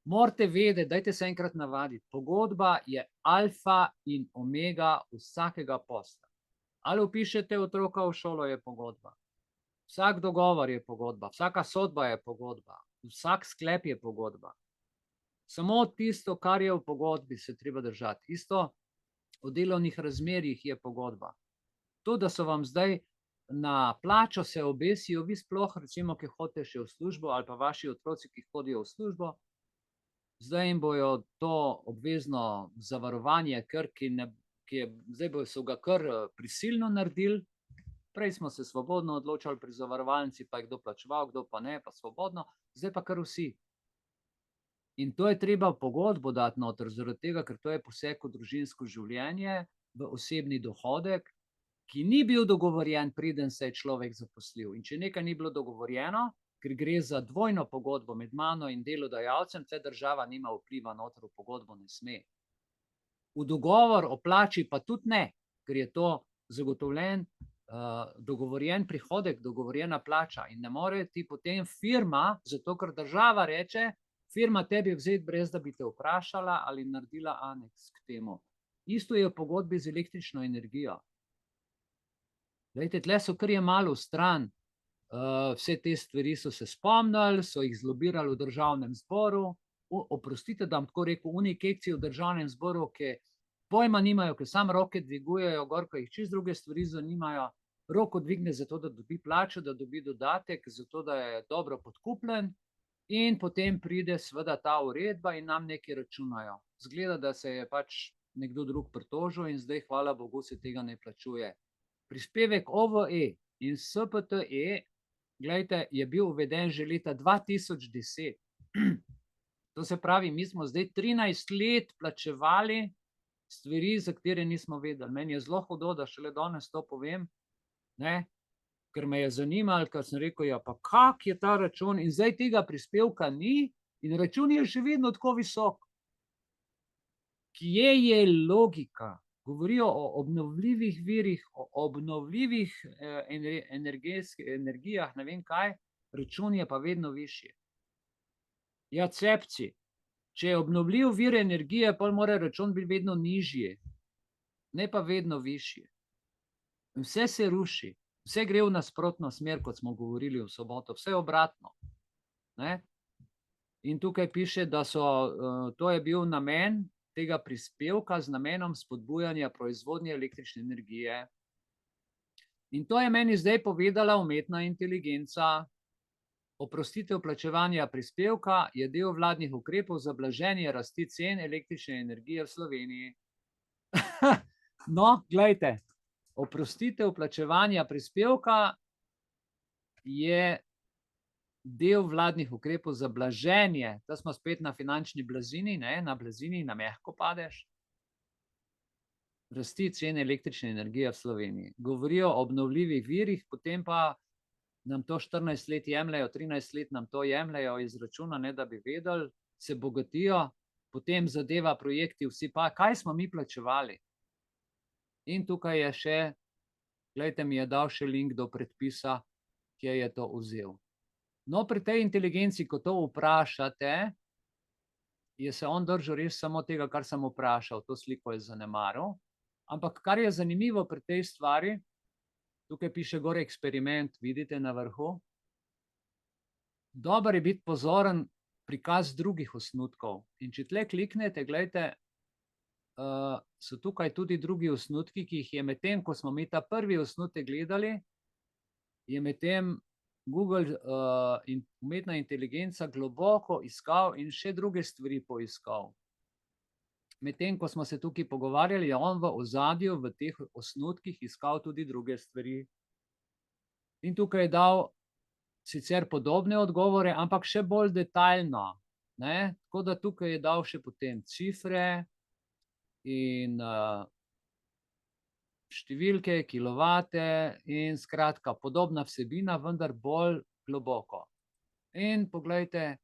Morate vedeti, dajte se enkrat navaditi, pogodba je alfa in omega vsakega posla. Ali vpišete otroka v šolo, je pogodba. Vsak dogovor je pogodba, vsaka sodba je pogodba, vsak sklep je pogodba. Samo tisto, kar je v pogodbi, se treba držati. Isto o delovnih razmerjih je pogodba. To, da so vam zdaj na plačo se obesijo, vi sploh, recimo, ki hodite še v službo, ali pa vaši otroci, ki hodijo v službo, zdaj jim bojo to obvezno zavarovanje, zdaj so ga kar prisilno naredili. Prej smo se svobodno odločali pri zavarovalnici, pa je kdo plačeval, kdo pa ne, pa svobodno, zdaj pa kar vsi. In to je treba v pogodbo dati noter, zaradi tega, ker to je poseg v družinsko življenje, v osebni dohodek, ki ni bil dogovorjen, preden se je človek zaposlil. In če nekaj ni bilo dogovorjeno, ker gre za dvojno pogodbo med mano in delodajalcem, te država nima vpliva noter, v pogodbo ne sme. V dogovor o plači pa tudi ne, ker je to zagotovljen, dogovorjen prihodek, dogovorjena plača in ne more ti potem firma, zato ker država reče, firma tebi vzeti, brez da bi te vprašala ali naredila aneks k temu. Isto je v pogodbi z električno energijo. Glejte, tle so kar jemali v stran, vse te stvari so se spomnili, so jih zlobirali v državnem zboru, oprostite, da bom tako rekel, oni kekci v državnem zboru, ki pojma nimajo, ker samo roke dvigujejo gor, ko jih čist druge stvari zanimajo, roko dvigne zato, da dobi plačo, da dobi dodatek, zato, da je dobro podkupljen in potem pride seveda ta uredba in nam nekaj računajo. Zgleda, da se je pač nekdo drug pritožil in zdaj, hvala Bogu, se tega ne plačuje. Prispevek OVE in SPTE, glejte, je bil uveden že leta 2010. To se pravi, mi smo zdaj 13 let plačevali stvari, za katere nismo vedeli. Meni je zelo hudo, da šele danes to povem, ne, ker me je zanimalo, ker sem rekel, ja, pa kak je ta račun in zdaj tega prispevka ni in račun je še vedno tako visok. Kje je logika? Govorijo o obnovljivih virih, o obnovljivih energijah, ne vem kaj, račun je pa vedno višji. Ja, cepci. Če je obnovljiv vir energije, potem mora račun biti vedno nižji, ne pa vedno višji. Vse se ruši, vse gre v nasprotno smer, kot smo govorili v soboto, vse obratno. In tukaj piše, da to je bil namen tega prispevka z namenom spodbujanja proizvodnje električne energije. In to je meni zdaj povedala umetna inteligenca. Oprostitev plačevanja prispevka je del vladnih ukrepov za blaženje rasti cen električne energije v Sloveniji. No, glejte, oprostitev plačevanja prispevka je del vladnih ukrepov za blaženje, da smo spet na finančni blazini, na blazini, na mehko padeš, rasti cen električne energije v Sloveniji. Govorijo o obnovljivih virih, potem pa nam to 14 let jemljajo, 13 let nam to jemljajo iz računa, ne da bi vedeli, se bogatijo, potem zadeva projekti vsi pa, kaj smo mi plačevali. In tukaj je še, glejte, mi je dal še link do predpisa, kje je to vzel. No, pri tej inteligenci, ko to vprašate, je se on držal res samo tega, kar sem vprašal, to sliko je zanemaril. Ampak kar je zanimivo pri tej stvari, tukaj piše gor eksperiment, vidite na vrhu. Dober je biti pozoren prikaz drugih osnutkov. In če tle kliknete, gledajte, so tukaj tudi drugi osnutki, ki jih je medtem, ko smo mi ta prvi osnutek gledali, je medtem Google in umetna inteligenca globoko iskal in še druge stvari poiskal. Medtem, ko smo se tukaj pogovarjali, je on v ozadju v teh osnutkih iskal tudi druge stvari. In tukaj je dal sicer podobne odgovore, ampak še bolj detaljno. Tako da tukaj je dal še potem cifre in številke, kilovate in skratka podobna vsebina, vendar bolj globoko. In poglejte,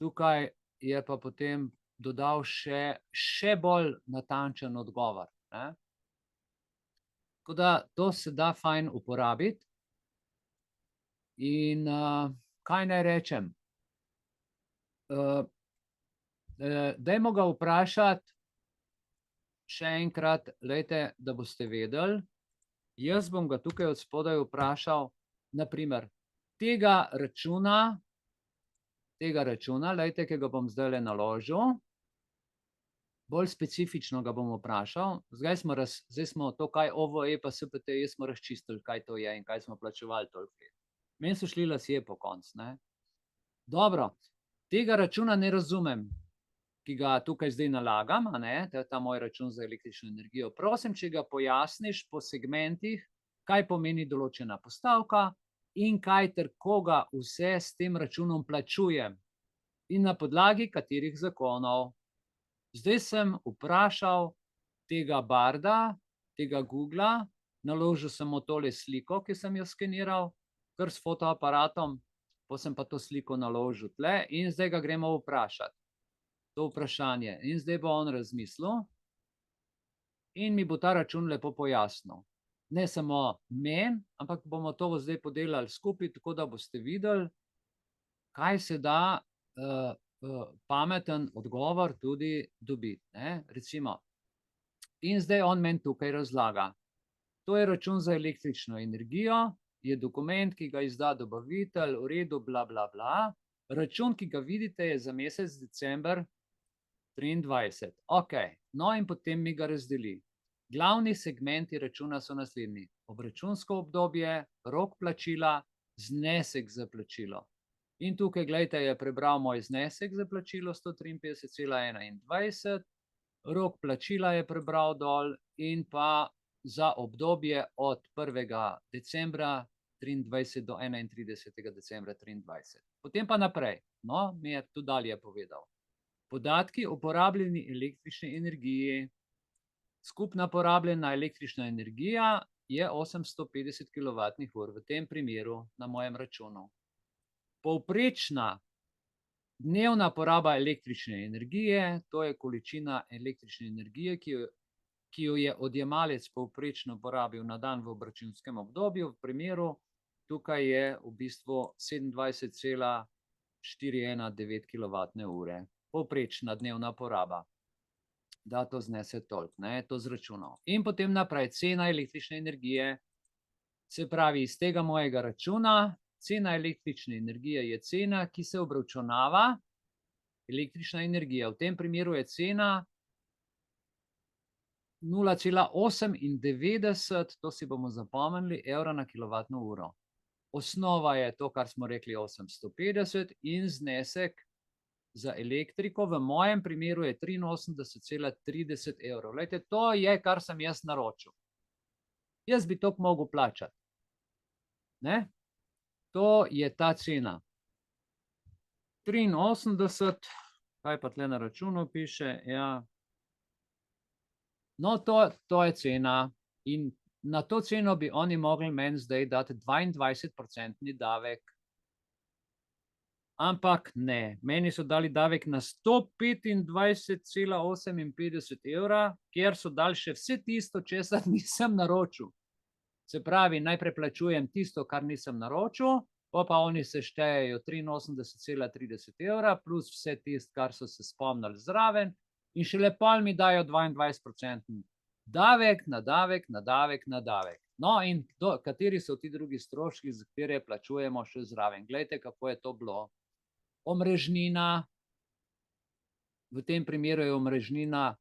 tukaj je pa potem dodal še bolj natančen odgovor. Tako da to se da fajn uporabiti. In kaj naj rečem? Dajmo ga vprašati še enkrat, glejte, da boste vedeli. Jaz bom ga tukaj od spodaj vprašal, naprimer, tega računa, glejte, ki ga bom zdajle naložil, bolj specifično ga bom vprašal. Zdaj smo to, kaj OVE pa SPTE smo razčistili, kaj to je in kaj smo plačevali toliko let. Meni so šli lasje po koncu, ne. Dobro, tega računa ne razumem, ki ga tukaj zdaj nalagam, to je ta moj račun za električno energijo. Prosim, če ga pojasniš po segmentih, kaj pomeni določena postavka in kaj ter koga vse s tem računom plačujem in na podlagi katerih zakonov. Zdaj sem vprašal tega Barda, tega Googla, naložil samo tole sliko, ki sem jo skeniral, kar s fotoaparatom, potem sem pa to sliko naložil tle in zdaj ga gremo vprašati. To vprašanje. In zdaj bo on razmislil in mi bo ta račun lepo pojasnil. Ne samo meni, ampak bomo to zdaj podelali skupaj, tako da boste videli, kaj se da pameten odgovor tudi dobiti. Recimo, in zdaj on meni tukaj razlaga. To je račun za električno energijo, je dokument, ki ga izda dobavitelj, v redu, bla, bla, bla. Račun, ki ga vidite, je za mesec december 23. Okej, no in potem mi ga razdeli. Glavni segmenti računa so naslednji. Obračunsko obdobje, rok plačila, znesek za plačilo. In tukaj, gledajte, je prebral moj znesek za plačilo 153,21, rok plačila je prebral dol in pa za obdobje od 1. decembra 23 do 31. decembra 23. Potem pa naprej, no, mi je tudi dalje povedal. Podatki o porabljeni električni energiji. Skupna porabljena električna energija je 850 kilovatnih ur, v tem primeru na mojem računu. Povprečna dnevna poraba električne energije, to je količina električne energije, ki jo je odjemalec povprečno porabil na dan v obračunskem obdobju, v primeru, tukaj je v bistvu 27,419 kilovatne ure. Povprečna dnevna poraba. Da to znese toliko, to zračunal. In potem naprej, cena električne energije, se pravi, iz tega mojega računa, cena električne energije je cena, ki se obračunava, električna energija. V tem primeru je cena 0,98, to si bomo zapomnili, evra na kilovatno uro. Osnova je to, kar smo rekli, 850 in znesek za elektriko, v mojem primeru je 83,30 evrov. Glejte, to je, kar sem jaz naročil. Jaz bi toliko mogel plačati. To je ta cena. 83, kaj pa tle na računu piše, ja. No, to je cena in na to ceno bi oni mogli meni zdaj dati 22% davek. Ampak ne, meni so dali davek na 125,58 evra, kjer so dali še vse tisto, česar nisem naročil. Se pravi, najprej plačujem tisto, kar nisem naročil, pol pa oni seštejejo 83,30 evra plus vse tisto, kar so se spomnili zraven, in šele pol mi dajo 22% davek na davek na davek na davek. No, in kateri so ti drugi stroški, za katere plačujemo še zraven? Glejte, kako je to bilo. Omrežnina, v tem primeru je omrežnina,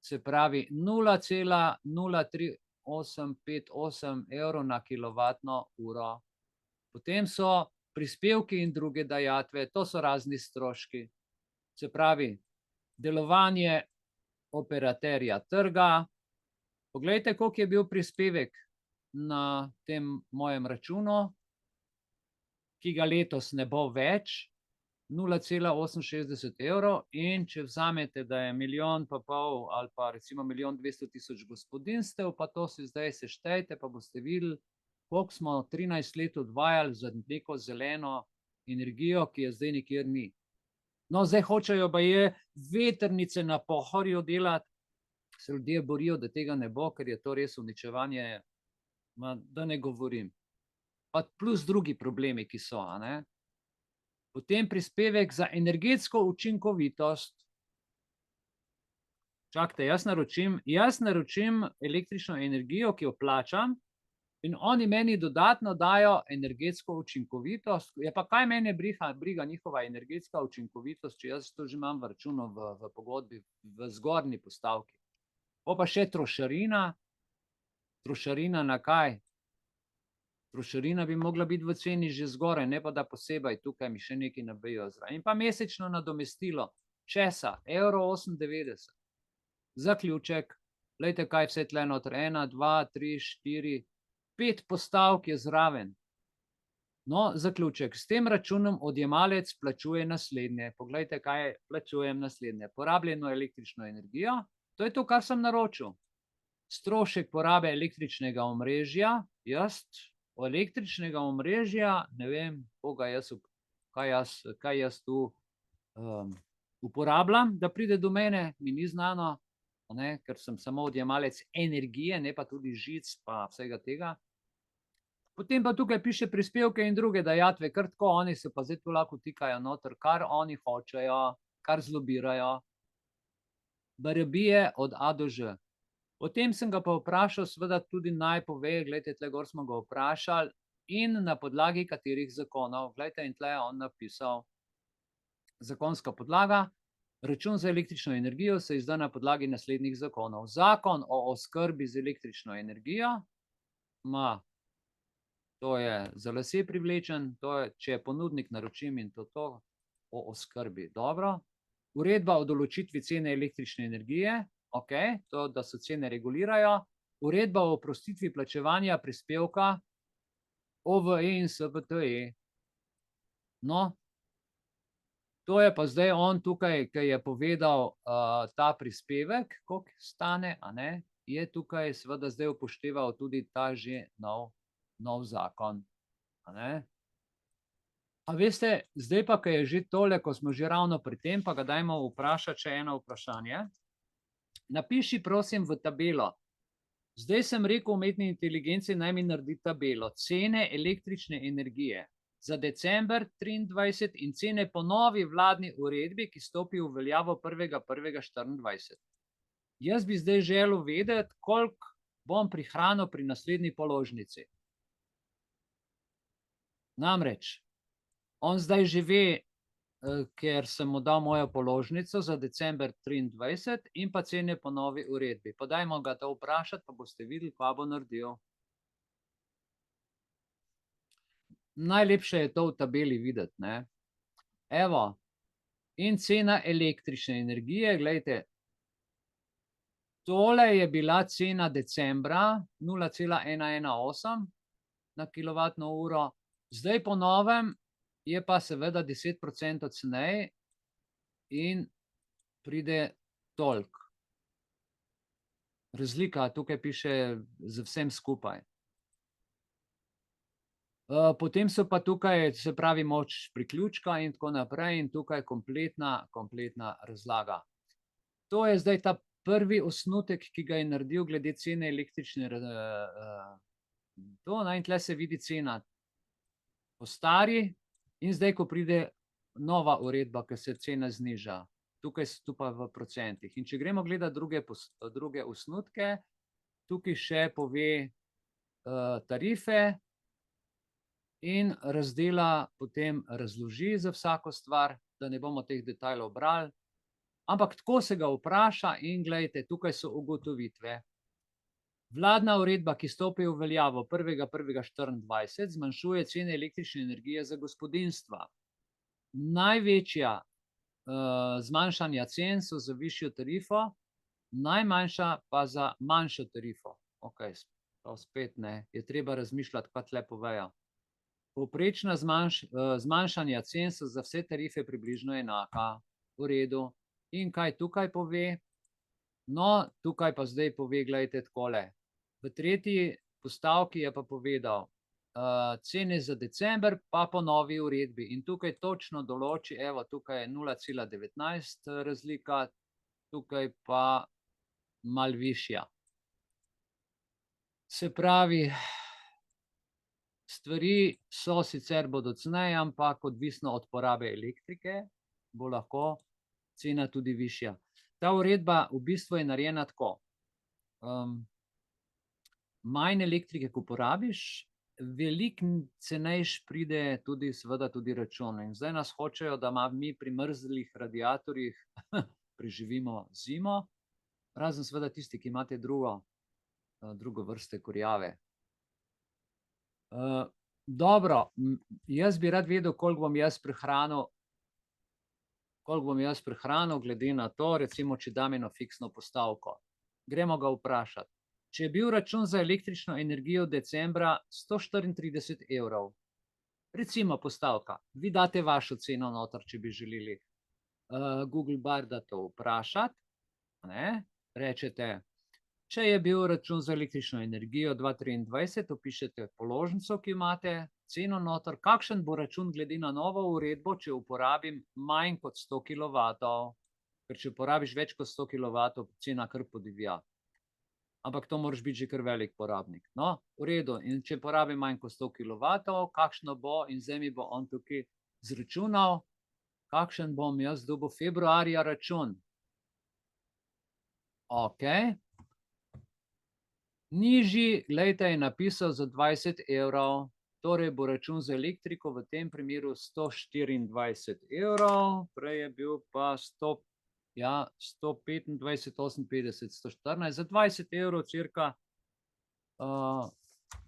se pravi 0,03858 evrov na kilovatno uro. Potem so prispevki in druge dajatve, to so razni stroški. Se pravi, delovanje operaterja trga. Poglejte, koliko je bil prispevek na tem mojem računu, ki ga letos ne bo več, 0,68 evrov, in če vzamete, da je 1,5 milijona ali pa recimo 1,200,000 gospodinjstev, pa to si zdaj seštejte, pa boste videli, koliko smo 13 let odvajali za neko zeleno energijo, ki je zdaj nikjer ni. No, zdaj hočejo baje vetrnice na Pohorju delati, se ljudje borijo, da tega ne bo, ker je to res uničevanje, da ne govorim. Pa plus drugi problemi, ki so, a ne. Potem prispevek za energetsko učinkovitost. Čakajte, jaz naročim električno energijo, ki jo plačam, in oni meni dodatno dajo energetsko učinkovitost. Ja, pa kaj mene briga njihova energetska učinkovitost, če jaz to že imam v računu v pogodbi, v zgornji postavki. Pa še trošarina. Trošarina na kaj? Trošarina bi mogla biti v ceni že zgoraj, ne pa da posebej tukaj mi še nekaj nabijo zraven. In pa mesečno nadomestilo. Česa? €8,90. Zaključek. Glejte, kaj vse tle noter. 1, 2, 3, 4, 5 postavk je zraven. No, zaključek. S tem računom odjemalec plačuje naslednje. Poglejte, kaj plačujem naslednje. Porabljeno električno energijo. To je to, kar sem naročil. Strošek porabe električnega omrežja. Električnega omrežja, ne vem, kaj jaz tu uporabljam, da pride do mene, mi ni znano, ker sem samo odjemalec energije, ne pa tudi žic pa vsega tega. Potem pa tukaj piše prispevke in druge dajatve, kar tako, oni se pa zdaj tu lahko tikajo noter, kar oni hočejo, kar zlobirajo. Barabije od A do Ž. Potem sem ga pa vprašal, seveda tudi naj pove, gledajte, tle gor smo ga vprašali, in na podlagi katerih zakonov. Gledajte, in tle je on napisal, zakonska podlaga, račun za električno energijo se izda na podlagi naslednjih zakonov. Zakon o oskrbi z električno energijo, to je za lase privlečen, to je, če je ponudnik, naročim in to, o oskrbi, dobro. Uredba o določitvi cene električne energije, to, da se cene regulirajo. Uredba o oprostitvi plačevanja prispevka OVE in SVTE. No, to je pa zdaj on tukaj, ki je povedal ta prispevek, koliko stane, a ne, je tukaj seveda zdaj upošteval tudi ta že nov zakon, a ne. A veste, zdaj pa, ko je že tole, ko smo že ravno pri tem, pa ga dajmo vprašati še eno vprašanje. Napiši prosim v tabelo. Zdaj sem rekel umetni inteligenci, naj mi naredi tabelo. Cene električne energije za december 2023 in cene po novi vladni uredbi, ki stopi v veljavo 1.1.2024. Jaz bi zdaj želel vedeti, koliko bom prihranil pri naslednji položnici. Namreč, on zdaj že ve, ker sem mu dal mojo položnico za december 2023 in pa cene po novi uredbi. Pa dajmo ga to vprašati, pa boste videli, kaj bo naredil. Najlepše je to v tabeli videti, ne. Evo, in cena električne energije, glejte, tole je bila cena decembra 0,118 na kilovatno uro, zdaj po novem je pa seveda 10% ceneje in pride toliko. Razlika, tukaj piše z vsem skupaj. Potem so pa tukaj, se pravi, moč priključka in tako naprej in tukaj kompletna razlaga. To je zdaj ta prvi osnutek, ki ga je naredil glede cene električne To, in tle se vidi cena po stari in zdaj, ko pride nova uredba, ke se cena zniža. Tukaj tu pa v procentih. In če gremo gledat druge osnutke, tukaj še pove, tarife in razdela potem razloži za vsako stvar, da ne bomo teh detajlov brali, ampak tako se ga vpraša in glejte, tukaj so ugotovitve. Vladna uredba, ki stopi v veljavo 1. 1. 2024, zmanjšuje cene električne energije za gospodinjstva. Največja, zmanjšanja cen so za višjo tarifo, najmanjša pa za manjšo tarifo. Okej, to spet ne, je treba razmišljati, kaj tule povejo. Povprečna zmanjšanja cen so za vse tarife približno enaka. V redu. In kaj tukaj pove? No, tukaj pa zdaj pove, glejte, takole. V tretji postavki je pa povedal, cene za december pa po novi uredbi. In tukaj točno določi, evo, tukaj je 0,19 razlika, tukaj pa malo višja. Se pravi, stvari so sicer bodo ceneje, ampak odvisno od porabe elektrike bo lahko cena tudi višja. Ta uredba v bistvu je narejena tako. Manj elektrike, ko porabiš, veliko cenejši pride tudi seveda tudi račun. In zdaj nas hočejo, da mi pri mrzlih radiatorjih preživimo zimo, razen seveda tisti, ki imate drugo vrste kurjave. Dobro, jaz bi rad vedel, koliko bom jaz prihranil glede na to, recimo, če dam eno fiksno postavko. Gremo ga vprašati. Če je bil račun za električno energijo decembra 134 evrov, recimo postavka, vi date vašo ceno noter, če bi želeli. Google Bar da to vprašati, ne, rečete, če je bil račun za električno energijo 2023, opišete položnico, ki imate, ceno noter, kakšen bo račun glede na novo uredbo, če uporabim manj kot 100 kilovatov, ker če uporabiš več kot 100 kilovatov, cena kar podivja. Ampak to moraš biti že kar velik porabnik. No, v redu, in če porabim manj kot 100 kilovatov, kakšno bo, in zdaj mi bo on tukaj izračunal, kakšen bom jaz dobil februarja račun. Okej. Nižji, glejte, je napisal za 20 evrov, torej bo račun za elektriko v tem primeru 124 evrov, prej je bil pa 125, 58, 114, za 20 evrov cirka,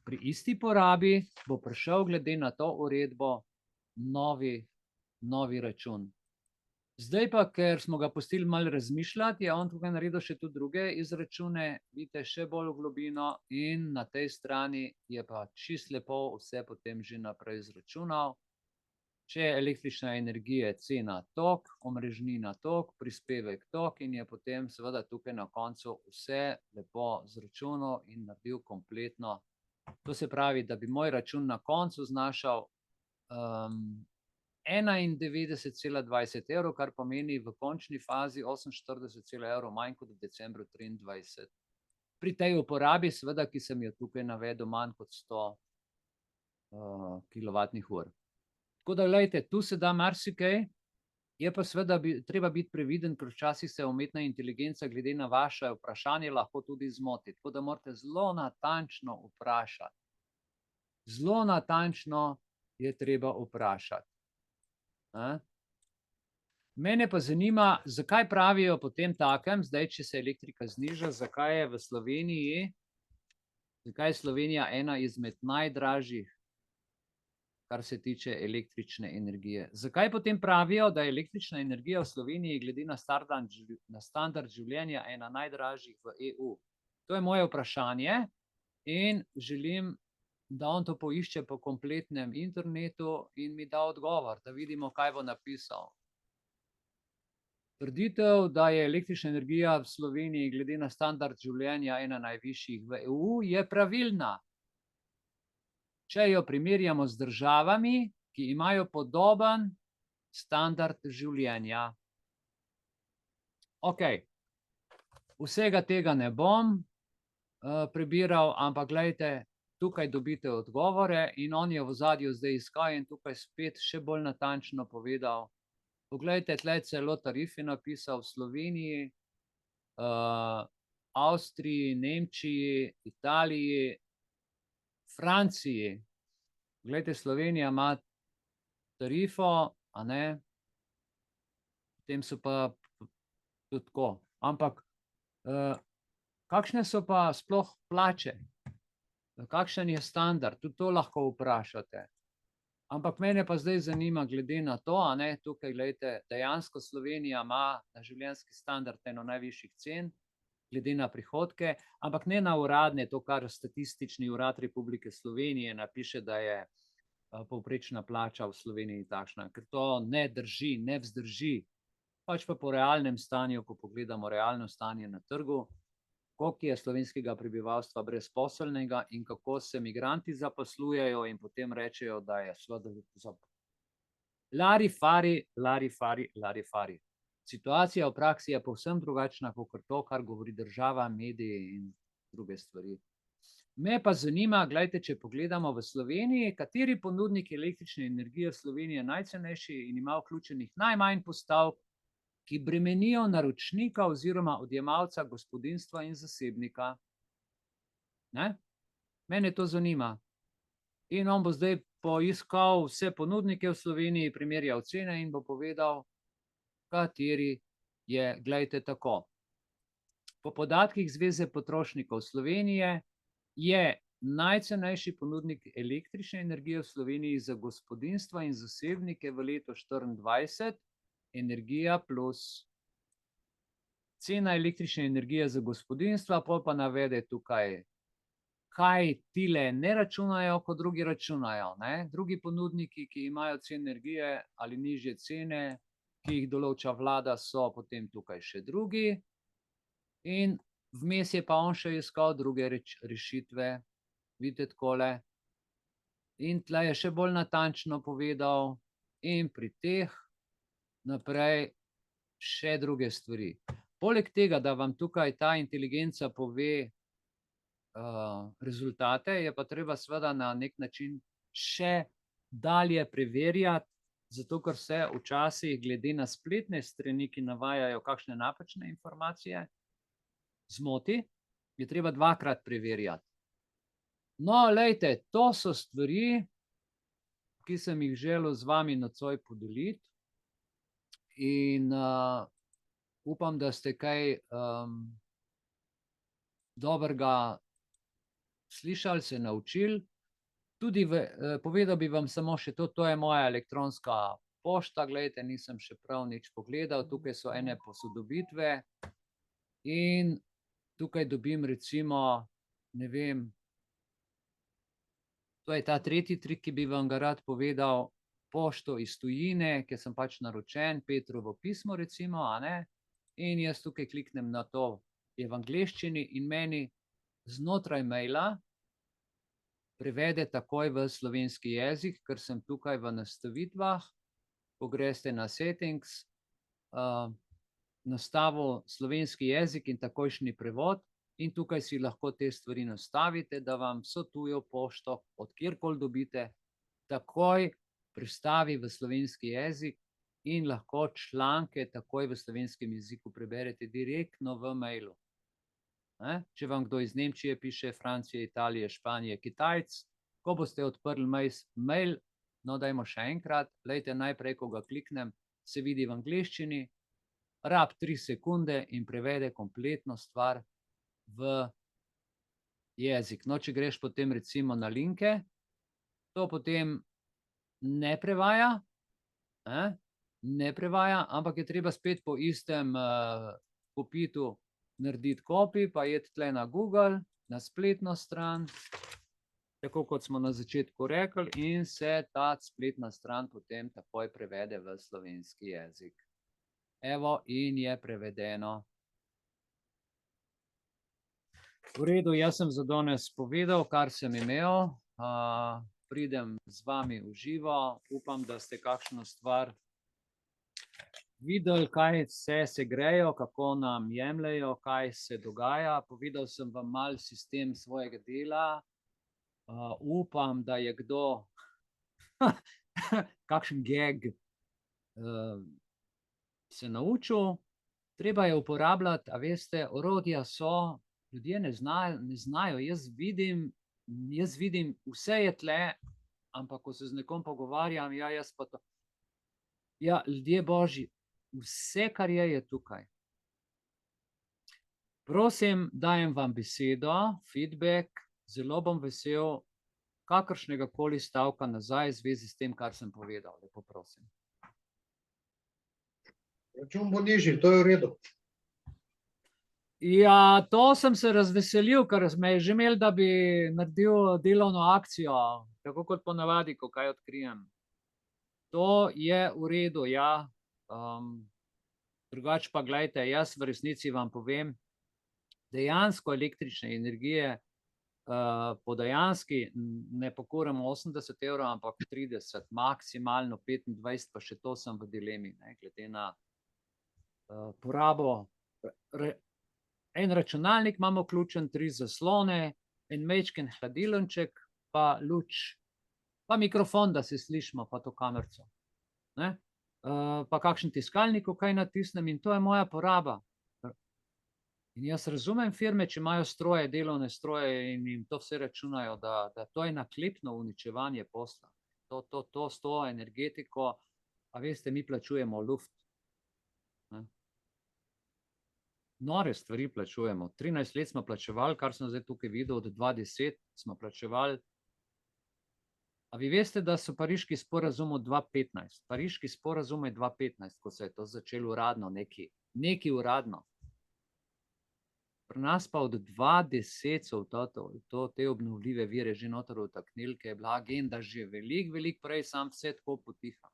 pri isti porabi bo prišel glede na to uredbo novi račun. Zdaj pa, ker smo ga pustili malo razmišljati, je on tukaj naredil še tudi druge izračune, vidite, še bolj v globino, in na tej strani je pa čisto lepo vse potem že naprej izračunal. Če je električna energija cena toliko, omrežnina toliko, prispevek toliko, in je potem seveda tukaj na koncu vse lepo izračunal in naredil kompletno. To se pravi, da bi moj račun na koncu znašal 91,20 evrov, kar pomeni v končni fazi 48 evrov manj kot v decembru 2023. Pri tej uporabi, seveda, ki sem jo tukaj navedel, manj kot 100 kilovatnih ur. Tako da, glejte, tu se da marsikaj, je pa seveda treba biti previden, ker včasih se umetna inteligenca glede na vaše vprašanje lahko tudi zmoti. Tako da morate zelo natančno vprašati. Zelo natančno je treba vprašati. Mene pa zanima, zakaj pravijo potem takem, zdaj, če se elektrika zniža, zakaj je Slovenija ena izmed najdražjih, kar se tiče električne energije. Zakaj potem pravijo, da je električna energija v Sloveniji glede na standard življenja ena najdražjih v EU? To je moje vprašanje in želim, da on to poišče po kompletnem internetu in mi da odgovor, da vidimo, kaj bo napisal. Trditev, da je električna energija v Sloveniji glede na standard življenja ena najvišjih v EU, je pravilna. Če jo primerjamo z državami, ki imajo podoben standard življenja. Okej, vsega tega ne bom prebiral, ampak glejte, tukaj dobite odgovore in on je v ozadju zdaj iskal in tukaj spet še bolj natančno povedal. Poglejte, tle celo tarife napisal v Sloveniji, Avstriji, Nemčiji, Italiji, Franciji. Glejte, Slovenija ima tarifo, a ne, potem so pa tudi tako. Ampak kakšne so pa sploh plače? Kakšen je standard? Tudi to lahko vprašate. Ampak mene pa zdaj zanima, glede na to, a ne, tukaj glejte, dejansko Slovenija ima na življenjski standard eno najvišjih cen, glede na prihodke, ampak ne na uradne, to, kar Statistični urad Republike Slovenije napiše, da je povprečna plača v Sloveniji takšna, ker to ne drži, ne vzdrži. Pač pa po realnem stanju, ko pogledamo realno stanje na trgu, koliko je slovenskega prebivalstva brezposelnega in kako se migranti zaposlujejo in potem rečejo, da je larifari. Situacija v praksi je povsem drugačna, kot to, kar govori država, mediji in druge stvari. Me pa zanima, gledajte, če pogledamo v Sloveniji, kateri ponudnik električne energije v Sloveniji je najcenejši in ima vključenih najmanj postavk, ki bremenijo naročnika oziroma odjemalca gospodinjstva in zasebnika. Ne? Mene to zanima. In on bo zdaj poiskal vse ponudnike v Sloveniji, primerjal cene in bo povedal, kateri je, glejte, tako. Po podatkih Zveze potrošnikov Slovenije je najcenejši ponudnik električne energije v Sloveniji za gospodinjstva in zasebnike v letu 2024 Energija plus. Cena električne energije za gospodinjstva, pol pa navede tukaj, kaj tile ne računajo, kot drugi računajo. Ne? Drugi ponudniki, ki imajo cene energije ali nižje cene, ki jih določa vlada, so potem tukaj še drugi. In vmes je pa on še iskal druge rešitve, vidite takole. In tle je še bolj natančno povedal in pri teh naprej še druge stvari. Poleg tega, da vam tukaj ta inteligenca pove rezultate, je pa treba seveda na nek način še dalje preverjati, zato ker se včasih glede na spletne strani, ki navajajo kakšne napačne informacije, zmoti, je treba dvakrat preverjati. No, lejte, to so stvari, ki sem jih želel z vami nocoj podeliti. In upam, da ste kaj dobrega slišali, se naučili. Tudi povedal bi vam samo še to, to je moja elektronska pošta, gledajte, nisem še prav nič pogledal, tukaj so ene posodobitve in tukaj dobim recimo, ne vem, to je ta tretji trik, ki bi vam ga rad povedal, pošto iz tujine, ker sem pač naročen, Petrovo pismo recimo, a ne, in jaz tukaj kliknem na to, je v angleščini in meni znotraj maila prevede takoj v slovenski jezik, ker sem tukaj v nastavitvah, ko greste na settings, nastavil slovenski jezik in takojšnji prevod in tukaj si lahko te stvari nastavite, da vam vso tujo pošto, od kjerkoli dobite, takoj prestavi v slovenski jezik in lahko članke takoj v slovenskem jeziku preberete direktno v mailu. Če vam kdo iz Nemčije piše, Francije, Italije, Španije, Kitajc, ko boste odprli mail, no dajmo še enkrat, lejte, najprej, ko ga kliknem, se vidi v angleščini, rab 3 sekunde in prevede kompletno stvar v jezik. No, če greš potem recimo na linke, to potem ne prevaja, ampak je treba spet po istem popitu narediti copy, pa iti tle na Google, na spletno stran, tako kot smo na začetku rekli, in se ta spletna stran potem takoj prevede v slovenski jezik. Evo, in je prevedeno. V redu, jaz sem za danes povedal, kar sem imel. Pridem z vami v živo, upam, da ste kakšno stvar videli, kaj vse se grejo, kako nam jemljejo, kaj se dogaja. Povedal sem vam malo sistem svojega dela, Upam, da je kdo kakšen geg se naučil. Treba je uporabljati, a veste, orodja so, ljudje ne znajo. Jaz vidim, vse je tle, ampak ko se z nekom pogovarjam, jaz pa to. Ja, ljudje božji, vse, kar je tukaj. Prosim, dajem vam besedo, feedback, zelo bom vesel kakršnega koli stavka nazaj v zvezi s tem, kar sem povedal. Lepo prosim. Račun bo nižji, to je v redu. Ja, to sem se razveselil, ker me je že imel, da bi naredil delovno akcijo, tako kot ponavadi, ko kaj odkrijem. To je v redu, ja. Drugače pa gledajte, jaz v resnici vam povem, dejansko električne energije po dejanski ne pokuramo 80 €, ampak 30, maksimalno 25, pa še to sem v dilemi, glede na porabo. En računalnik imamo vključen, 3 zaslone, en majčken hladilniček, pa luč, pa mikrofon, da se slišimo, pa to kamerico. Pa kakšen tiskalnik, ko kaj natisnem, in to je moja poraba. In jaz razumem firme, če imajo stroje, delovne stroje in jim to vse računajo, da to je naklepno uničevanje posla. To s to energetiko, a veste, mi plačujemo luft. Nore stvari plačujemo. 13 let smo plačevali, kar sem zdaj tukaj videl, od 2010 smo plačevali. A vi veste, da so pariški sporazum od 2015? Pariški sporazum je 2015, ko se je to začelo uradno, neki uradno. Pri nas pa od 2010 so te obnovljive vire že noter vtaknili, ker je bila agenda že veliko prej, sam vse tako potiha.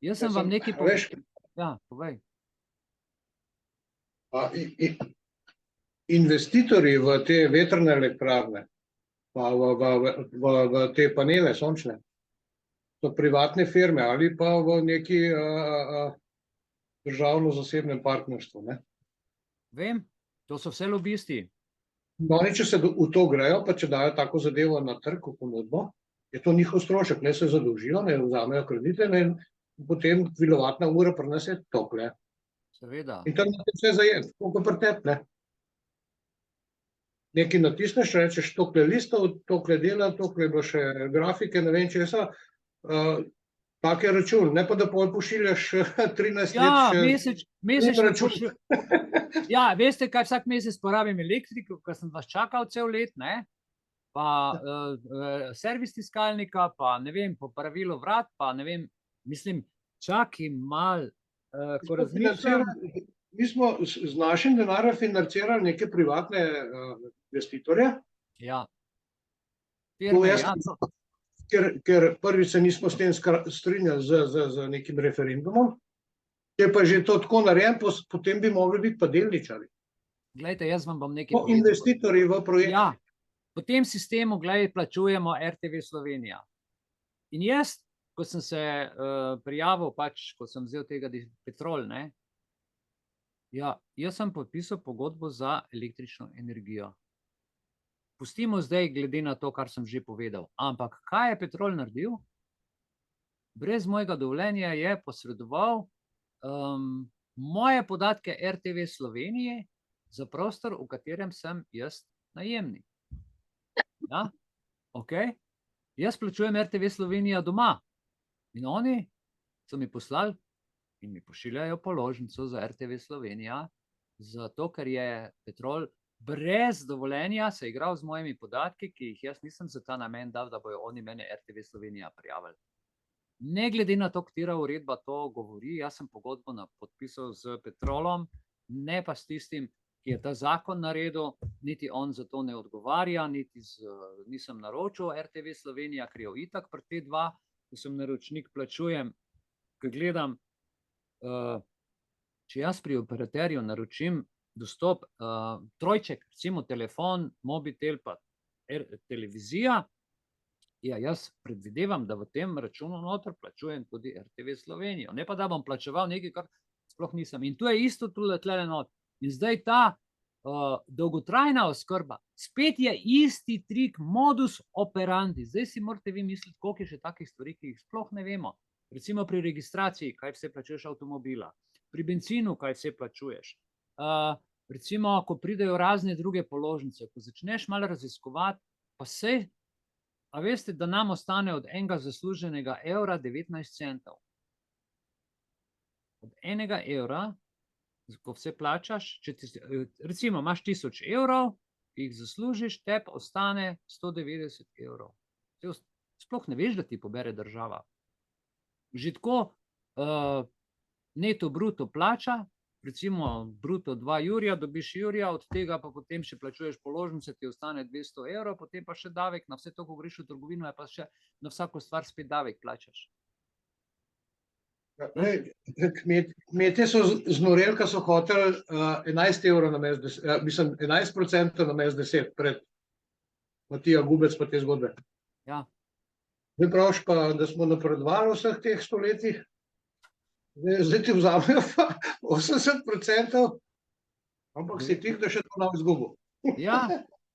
Jaz sem vam nekaj povedal. Ja, povej. Investitorji v te vetrne elektrarne, pa v te panele sončne, so privatne firme ali pa v neki državno-zasebnem partnerstvu, ne? Vem, to so vse lobisti. Oni, če se v to grejo, pa če dajo tako zadevo na trg, v ponudbo, je to njihov strošek, ne se zadolžijo, ne vzamejo kredite, ne, potem kilovatna ura prinese tople. Seveda. In tam je vse zajet, koliko pretep, ne? Nekaj natisneš, rečeš, tokle listov, tokle dela, tokle bo še grafike, ne vem česa, tak je račun, ne pa da pošiljaš 13 let mesečno račun. Ja, veste, kaj vsak mesec porabim elektriko, ker sem vas čakal cel let, ne? Pa servis tiskalnika, pa ne vem, popravilo vrat, pa ne vem, mislim, čakaj malo, ko razmišljam. Mi smo z našim denarjem financirali neke privatne investitorje. Ja. Ker prvič se nismo s tem strinjali z nekim referendumom, če pa že to tako narejen, potem bi mogli biti pa delničarji. Glejte, jaz vam bom nekaj povedal. Investitorji v projekt. Ja, po tem sistemu, glej, plačujemo RTV Slovenija. In jaz, ko sem se prijavil, pač, ko sem vzel tega Petrol, ne, ja, jaz sem podpisal pogodbo za električno energijo. Pustimo zdaj, glede na to, kar sem že povedal. Ampak kaj je Petrol naredil? Brez mojega dovoljenja je posredoval moje podatke RTV Slovenije za prostor, v katerem sem jaz najemnik. Ja, okej. Jaz plačujem RTV Slovenija doma. In oni so mi poslali in mi pošiljajo položnico za RTV Slovenija, zato ker je Petrol brez dovoljenja se igral z mojimi podatki, ki jih jaz nisem za ta namen dal, da bojo oni mene RTV Slovenija prijavili. Ne glede na to, katera uredba to govori, jaz sem pogodbo podpisal z Petrolom, ne pa s tistim, ki je ta zakon naredil, niti on za to ne odgovarja, niti nisem naročil RTV Slovenija, ker je itak pri te dva, ko sem naročnik, plačujem, ko gledam, če jaz pri operaterju naročim dostop, trojček, recimo telefon, mobitel pa televizija, ja, jaz predvidevam, da v tem računu noter plačujem tudi RTV Slovenijo, ne pa da bom plačeval nekaj, kar sploh nisem. In tu je isto tle not. In zdaj ta dolgotrajna oskrba, spet je isti trik, modus operandi. Zdaj si morate vi misliti, koliko je še takih stvari, ki jih sploh ne vemo. Recimo pri registraciji, kaj vse plačuješ avtomobila, pri bencinu, kaj vse plačuješ. Recimo, ko pridejo razne druge položnice, ko začneš malo raziskovati, pa sej, a veste, da nam ostane od enega zasluženega evra 19 centov. Od enega evra, ko vse plačaš, recimo imaš 1000 evrov, ki jih zaslužiš, tebi ostane 190 evrov. Sploh ne veš, da ti pobere država. Že tako neto bruto plača, recimo bruto 2 jurja, dobiš jurja, od tega pa potem še plačuješ položnice, ti ostane 200 evrov, potem pa še davek na vse to, ko greš v trgovino, pa še na vsako stvar spet davek plačaš. Kmetje so znoreli, ko so hoteli 11 evrov namesto, mislim 11% namesto 10 pred Matija Gubec pa te zgodbe. Ja. Zdaj praviš pa, da smo napredovali vseh teh stoletjih, zdaj ti vzamejo pa 80%, ampak si tih, da še to nam izgubil. Ja,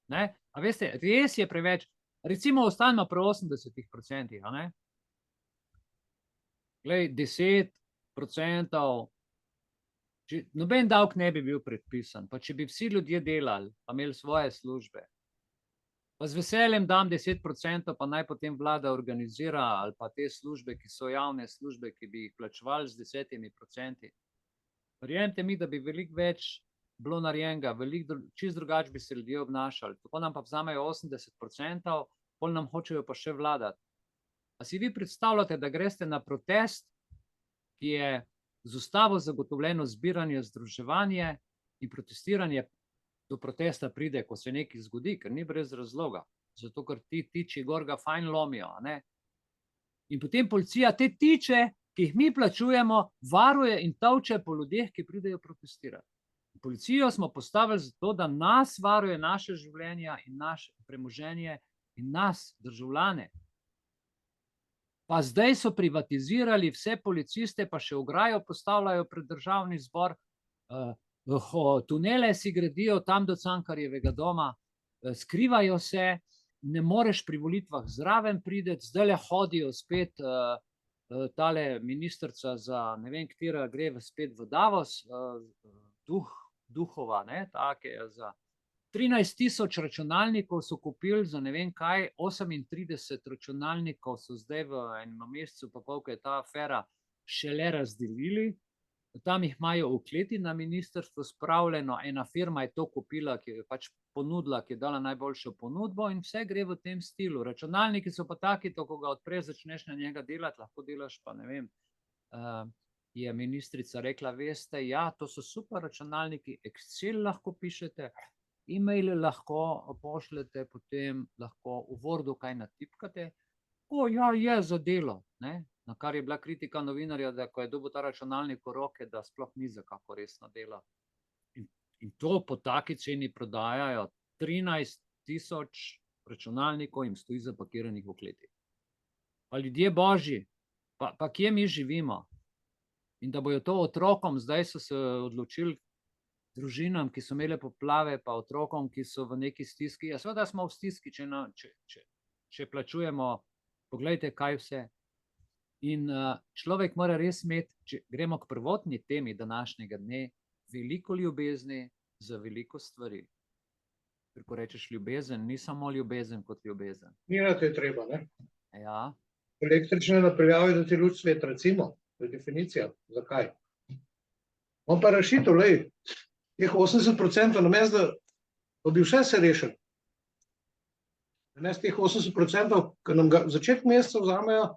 ne, a veste, res je preveč, recimo ostanemo pri 80%, a ne? Glej, 10%, noben davek ne bi bil predpisan, pa če bi vsi ljudje delali, pa imeli svoje službe, pa z veseljem dam 10%, pa naj potem vlada organizira, ali pa te službe, ki so javne službe, ki bi jih plačevali z 10%. Verjemite mi, da bi veliko več bilo narejenega, čist drugače bi se ljudje obnašali. Tako nam pa vzamejo 80%, pol nam hočejo pa še vladati. A si vi predstavljate, da greste na protest, ki je z ustavo zagotovljeno zbiranje, združevanje in protestiranje, do protesta pride, ko se nekaj zgodi, ker ni brez razloga, zato ker ti tiči gor ga fajn lomijo, a ne? In potem policija te tiče, ki jih mi plačujemo, varuje in tolče po ljudeh, ki pridejo protestirati. Policijo smo postavili zato, da nas varuje, naše življenja in naše premoženje in nas, državljane. Pa zdaj so privatizirali vse policiste, pa še ograjo postavljajo pred državni zbor, tunele si gradijo tam do Cankarjevega doma, skrivajo se, ne moreš pri volitvah zraven priti, zdajle hodijo spet tale ministrica za ne vem katera gre spet v Davos, Duhova, ne, take za 13.000 računalnikov so kupili za ne vem kaj, 38 računalnikov so zdaj v enem mesecu pa pol, ko je ta afera šele razdelili. Tam jih imajo v kleti na ministrstvu spravljeno, ena firma je to kupila, ki je pač ponudila, ki je dala najboljšo ponudbo in vse gre v tem stilu. Računalniki so pa taki, to, ko ga odpreš, začneš na njega delati, lahko delaš pa ne vem, je ministrica rekla, veste, ja, to so super računalniki, Excel lahko pišete, e-maile lahko pošljete, potem lahko v Wordu kaj natipkate. Ja, je za delo, ne? Na kar je bila kritika novinarja, da ko je dobil ta računalnik v roke, da sploh ni za kako resno delo. In to po taki ceni prodajajo, 13.000 računalnikov jim stoji zapakiranih v kleti. Pa ljudje božji, pa kje mi živimo? In da bojo to otrokom, zdaj so se odločili, družinam, ki so imele poplave, pa otrokom, ki so v neki stiski. Ja, seveda smo v stiski, če plačujemo, poglejte, kaj vse. In človek mora res imeti, če gremo k prvotni temi današnjega dne, veliko ljubezni za veliko stvari. Ker ko rečeš ljubezen, ni samo ljubezen kot ljubezen. Ni na te treba, ne? Ja. Električne napeljave, da ti luč svet, recimo, to je definicija. Zakaj? On pa rešitev, lej, teh 80% namesto, da bi vse se rešili. Namesto teh 80%, ki nam ga začetek meseca vzamejo,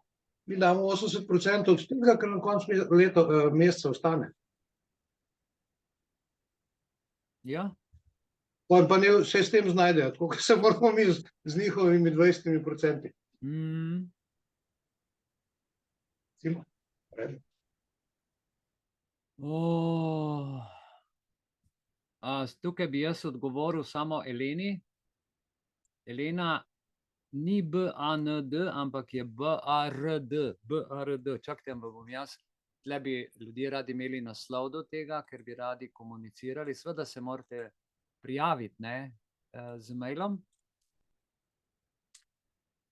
mi damo 80% od tega, kar na koncu meseca ostane. Ja. Pa ne vse s tem znajdejo, tako kot se moramo mi z njihovimi 20%. Tukaj bi jaz odgovoril samo Eleni. Elena ni B-A-N-D, ampak je B-A-R-D. B-A-R-D, čakajte, bom jaz. Tle bi ljudje radi imeli naslov do tega, ker bi radi komunicirali. Seveda se morate prijaviti, ne, z mailom.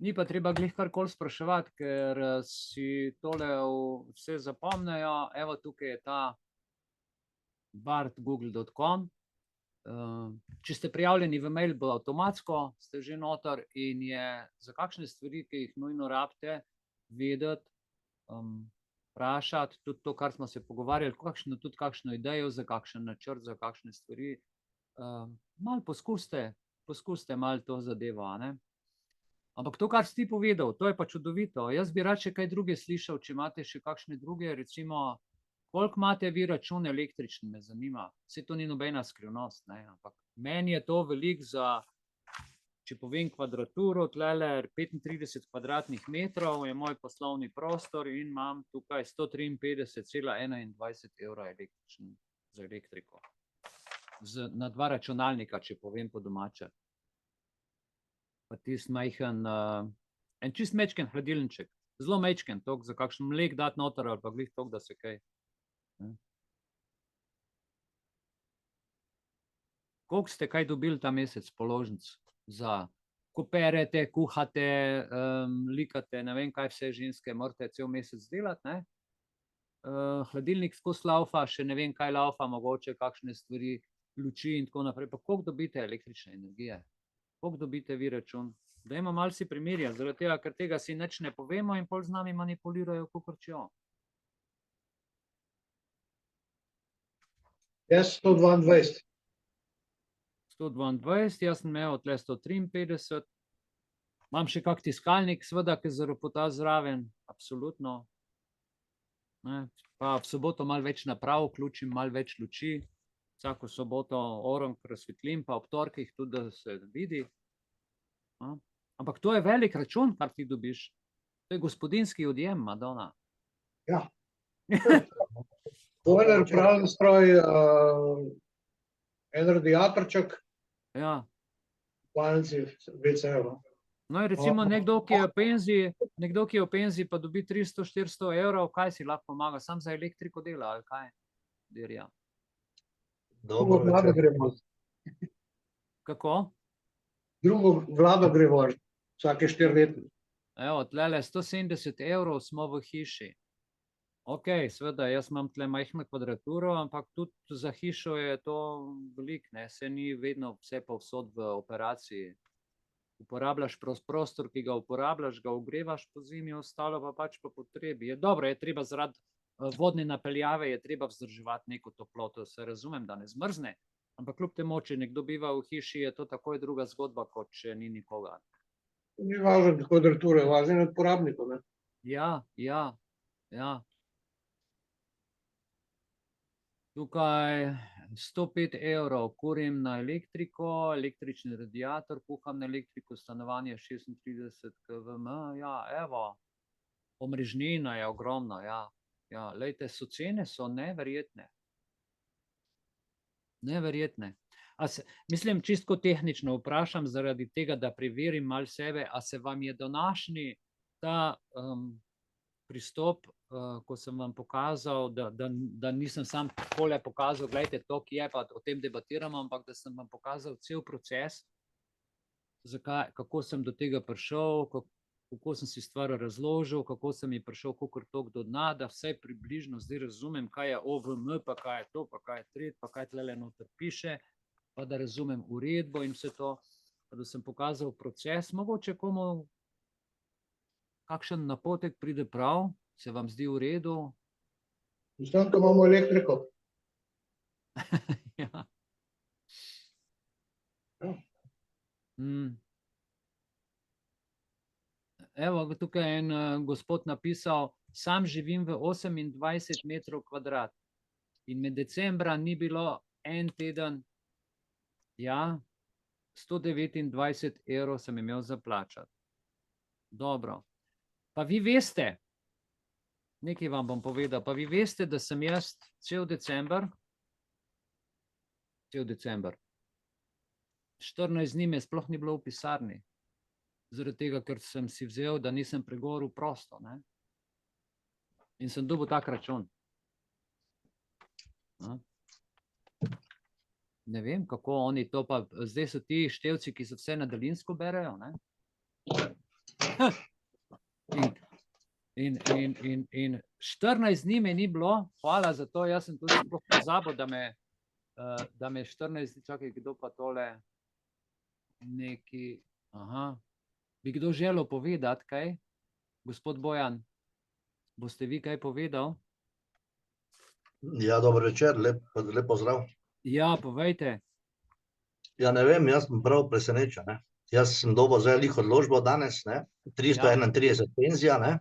Ni pa treba glih karkoli spraševati, ker si tole vse zapomnejo. Evo, tukaj je ta bart.google.com. Če ste prijavljeni v mail, bo avtomatsko, ste že noter in je za kakšne stvari, ki jih nujno rabite, vedeti, vprašati, tudi to, kar smo se pogovarjali, tudi kakšno idejo, za kakšen načrt, za kakšne stvari. Malo poskusite malo to zadevo, a ne. Ampak to, kar si ti povedal, to je pa čudovito. Jaz bi rad še kaj druge slišal, če imate še kakšne druge, recimo, koliko imate vi račun električni, me zanima. Saj to ni nobena skrivnost, ne, ampak meni je to veliko za, če povem kvadraturo, tlele 35 kvadratnih metrov je moj poslovni prostor in imam tukaj 153,21 evra za elektriko. Na 2 računalnika, če povem po domače. Pa tisti majhen, en čist mečken hladilniček, zelo mečken, toliko za kakšen mlek dati noter ali pa glih toliko, da se kaj. Koliko ste kaj dobili ta mesec položnic za, ko perete, kuhate, likate, ne vem kaj vse ženske, morate cel mesec delati, ne? Hladilnik skozi laufa, še ne vem kaj laufa, mogoče kakšne stvari, luči in tako naprej. Pa koliko dobite električne energije? Koliko dobite vi račun? Dajmo malo si primerjati, zaradi tega, ker tega si nič ne povemo in pol z nami manipulirajo kakor čjo. Jaz 122. 122, jaz sem imel tle 153. Imam še kak tiskalnik, seveda, ki zaropota zraven, absolutno. Pa v soboto malo več naprav, vključim malo več luči. Vsako soboto orom razsvetlim, pa ob torkih tudi, da se vidi. Ampak to je velik račun, kar ti dobiš. To je gospodinjski odjem, Madonna. Ja. Boiler, pralni stroj, en radiatorček. Ja. Palnici, WC-evo. No, recimo nekdo, ki je v penziji, pa dobi 300-400 evrov, kaj si lahko pomaga? Sam za elektriko dela, ali kaj? Dirja. Drugo vlado gremo. Kako? Drugo vlado gremo, vsake 4 leta. Evo, tlele 170 evrov smo v hiši. Ok, seveda, jaz imam tle majhno kvadraturo, ampak tudi za hišo je to veliko, ne, se ni vedno vse povsod v operaciji. Uporabljaš prostor, ki ga uporabljaš, ga ogrevaš po zimi, ostalo pa pač po potrebi. Je dobro, je treba zaradi vodne napeljave, je treba vzdrževati neko toploto, se razumem, da ne zmrzne, ampak kljub temu, če nekdo biva v hiši, je to takoj druga zgodba, kot če ni nikogar. Ni važno kvadrature, važno je uporabniku, ne. Ja. Tukaj 105 evrov kurim na elektriko, električni radiator, kuham na elektriko, stanovanje 36 kVm, ja, evo. Omrežnina je ogromna, ja. Lejte, cene so neverjetne. Neverjetne. Mislim, čisto tehnično vprašam, zaradi tega, da preverim malo sebe, a se vam je današnji ta pristop, ko sem vam pokazal, da nisem sam takole pokazal, gledajte, to, ki je, pa o tem debatiramo, ampak da sem vam pokazal cel proces, kako sem do tega prišel, kako sem si stvar razložil, kako sem je prišel kakor toliko do dna, da vsaj približno zdaj razumem, kaj je OVM, pa kaj je to, pa kaj je tret, pa kaj tlele noter piše, pa da razumem uredbo in vse to, pa da sem pokazal proces, mogoče komu kakšen napotek pride prav, se vam zdi v redu? Vsem, ko imamo elektriko. Ja. Evo, tukaj je en gospod napisal, sam živim v 28 metrov kvadrat in med decembra ni bilo en teden, ja, 129 evrov sem imel za plačati. Dobro. Pa vi veste, nekaj vam bom povedal, pa vi veste, da sem jaz cel december, 14 dni me sploh ni bilo v pisarni, zaradi tega, ker sem si vzel, da nisem pregovoril prosto, ne. In sem dobil tak račun. Ne vem, kako oni to pa, zdaj so ti števci, ki so vse na daljinsko berejo, ne? In 14 dni me ni bilo, hvala za to, jaz sem tudi sploh pozabil, da me 14 dni, čakaj, kdo pa tole neki, bi kdo želel povedati kaj? Gospod Bojan, boste vi kaj povedal? Ja, dober večer, lep pozdrav. Ja, povejte. Ja, ne vem, jaz sem prav presenečen, ne. Jaz sem dobil zdaj lih odložbo danes, ne, 331 penzija, ne,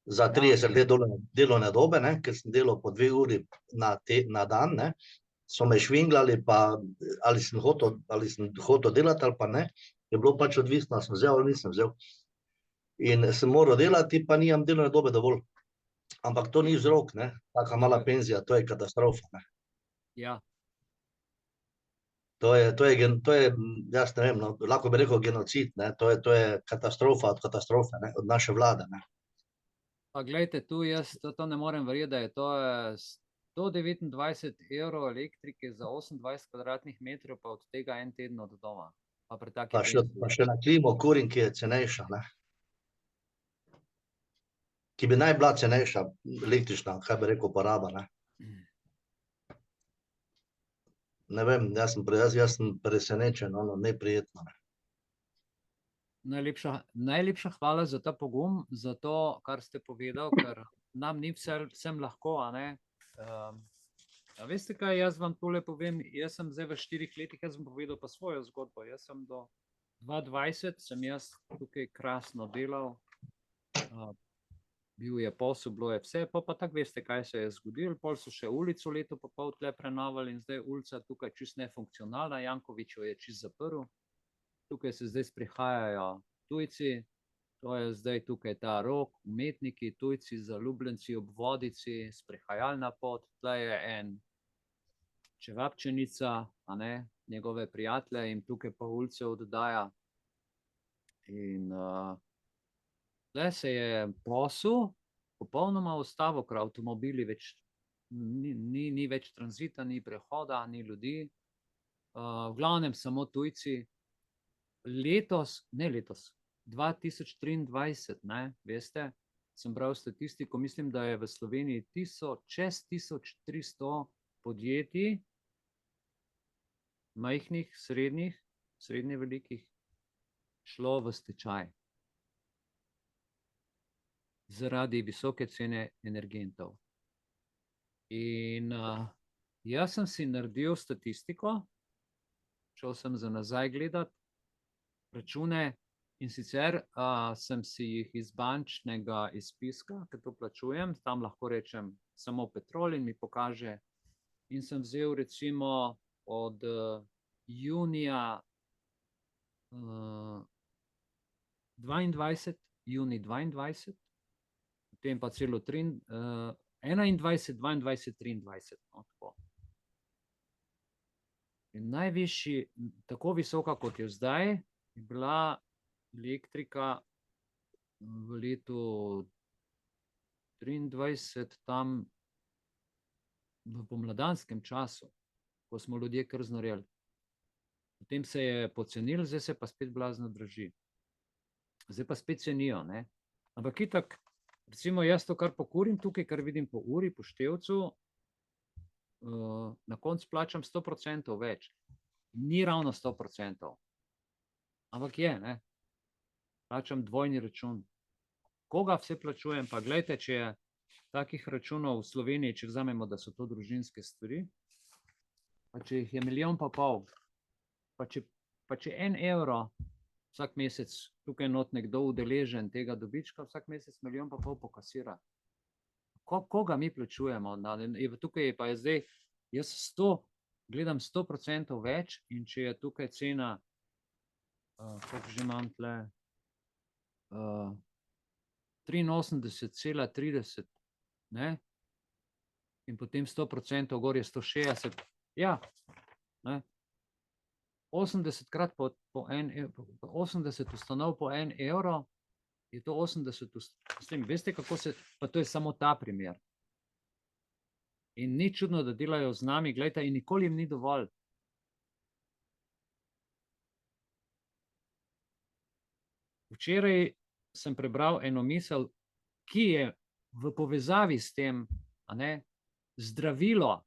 za 30 let delovne dobe, ne, ker sem delal po 2 uri na dan, ne, so me švinglali, pa ali sem hotel delati ali pa ne, je bilo pač odvisno, sem vzel ali nisem vzel. In sem moral delati, pa nimam delovne dobe dovolj. Ampak to ni vzrok, ne, taka mala penzija, to je katastrofa, ne. Ja. To je, jaz ne vem, no, lahko bi rekel genocid, ne, to je katastrofa od katastrofe, ne, od naše vlade, ne. Pa glejte, tu jaz to ne morem verjeti, da je to 129 evrov elektrike za 28 kvadratnih metrov, pa od tega en teden od doma. Pa pri taki penziji. Pa še na klimo kurim, ki je cenejša, ne. Ki bi naj bila cenejša, električna, kaj bi rekel, poraba, ne. Ne vem, jaz sem presenečen, neprijetno, ne. Najlepša hvala za ta pogum, za to, kar ste povedal, ker nam ni vsem lahko, a ne. A veste kaj, jaz vam tole povem, jaz sem zdaj v 4 letih, jaz sem povedal pa svojo zgodbo, jaz sem do 2020, sem jaz tukaj krasno delal, bil je posel, bilo je vse, pa tako veste, kaj se je zgodilo, pol so še ulico leto pa pol tle prenovali in zdaj ulica tukaj čisto nefunkcionalna, Jankovićev je čisto zaprl, tukaj se zdaj sprehajajo tujci, to je zdaj tukaj ta Rok, umetniki, tujci, zaljubljenci ob Vodici, sprehajalna pot, tle je en Čevapčenica, a ne, njegove prijatelje in tukaj pa ulice oddaja. In tle se je posel popolnoma ustavil, ker avtomobili več ni več tranzita, ni prehoda, ni ljudi. V glavnem samo tujci. Letos, 2023, ne, veste, sem bral statistiko, mislim, da je v Sloveniji čez 1300 podjetij, majhnih, srednje velikih, šlo v stečaj. Zaradi visoke cene energentov. In jaz sem si naredil statistiko, šel sem za nazaj gledati račune in sicer sem si jih iz bančnega izpiska, ker to plačujem, tam lahko rečem samo Petrol in mi pokaže, in sem vzel recimo od junija 22, junij 22, potem pa celo 21, 22, 23, no, tako. In najvišji, tako visoka kot je zdaj, je bila elektrika v letu 23, tam v pomladanskem času, ko smo ljudje kar znoreli. Potem se je pocenil, zdaj se pa spet blazno draži. Zdaj pa spet cenijo, ne. Ampak itak, recimo jaz to, kar pokurim tukaj, kar vidim po uri, po števcu, na koncu plačam 100% več. Ni ravno 100%. Ampak je, ne. Plačam dvojni račun. Koga vse plačujem? Pa glejte, če je takih računov v Sloveniji, če vzamemo, da so to družinske stvari, pa če jih je 1,5 milijona, pa če 1 evro vsak mesec tukaj not nekdo udeležen tega dobička, vsak mesec 1,5 milijona pokasira. Koga mi plačujemo? Tukaj pa je zdaj, jaz gledam 100% več in če je tukaj cena, koliko že imam tle, 83,30, ne, in potem 100% gor je 160, ja, ne, 80krat po 80 ustanov po 1 evro, je to 80, veste kako se, pa to je samo ta primer. In ni čudno, da delajo z nami, gledajte, in nikoli jim ni dovolj. Včeraj sem prebral eno misel, ki je v povezavi s tem, a ne, zdravilo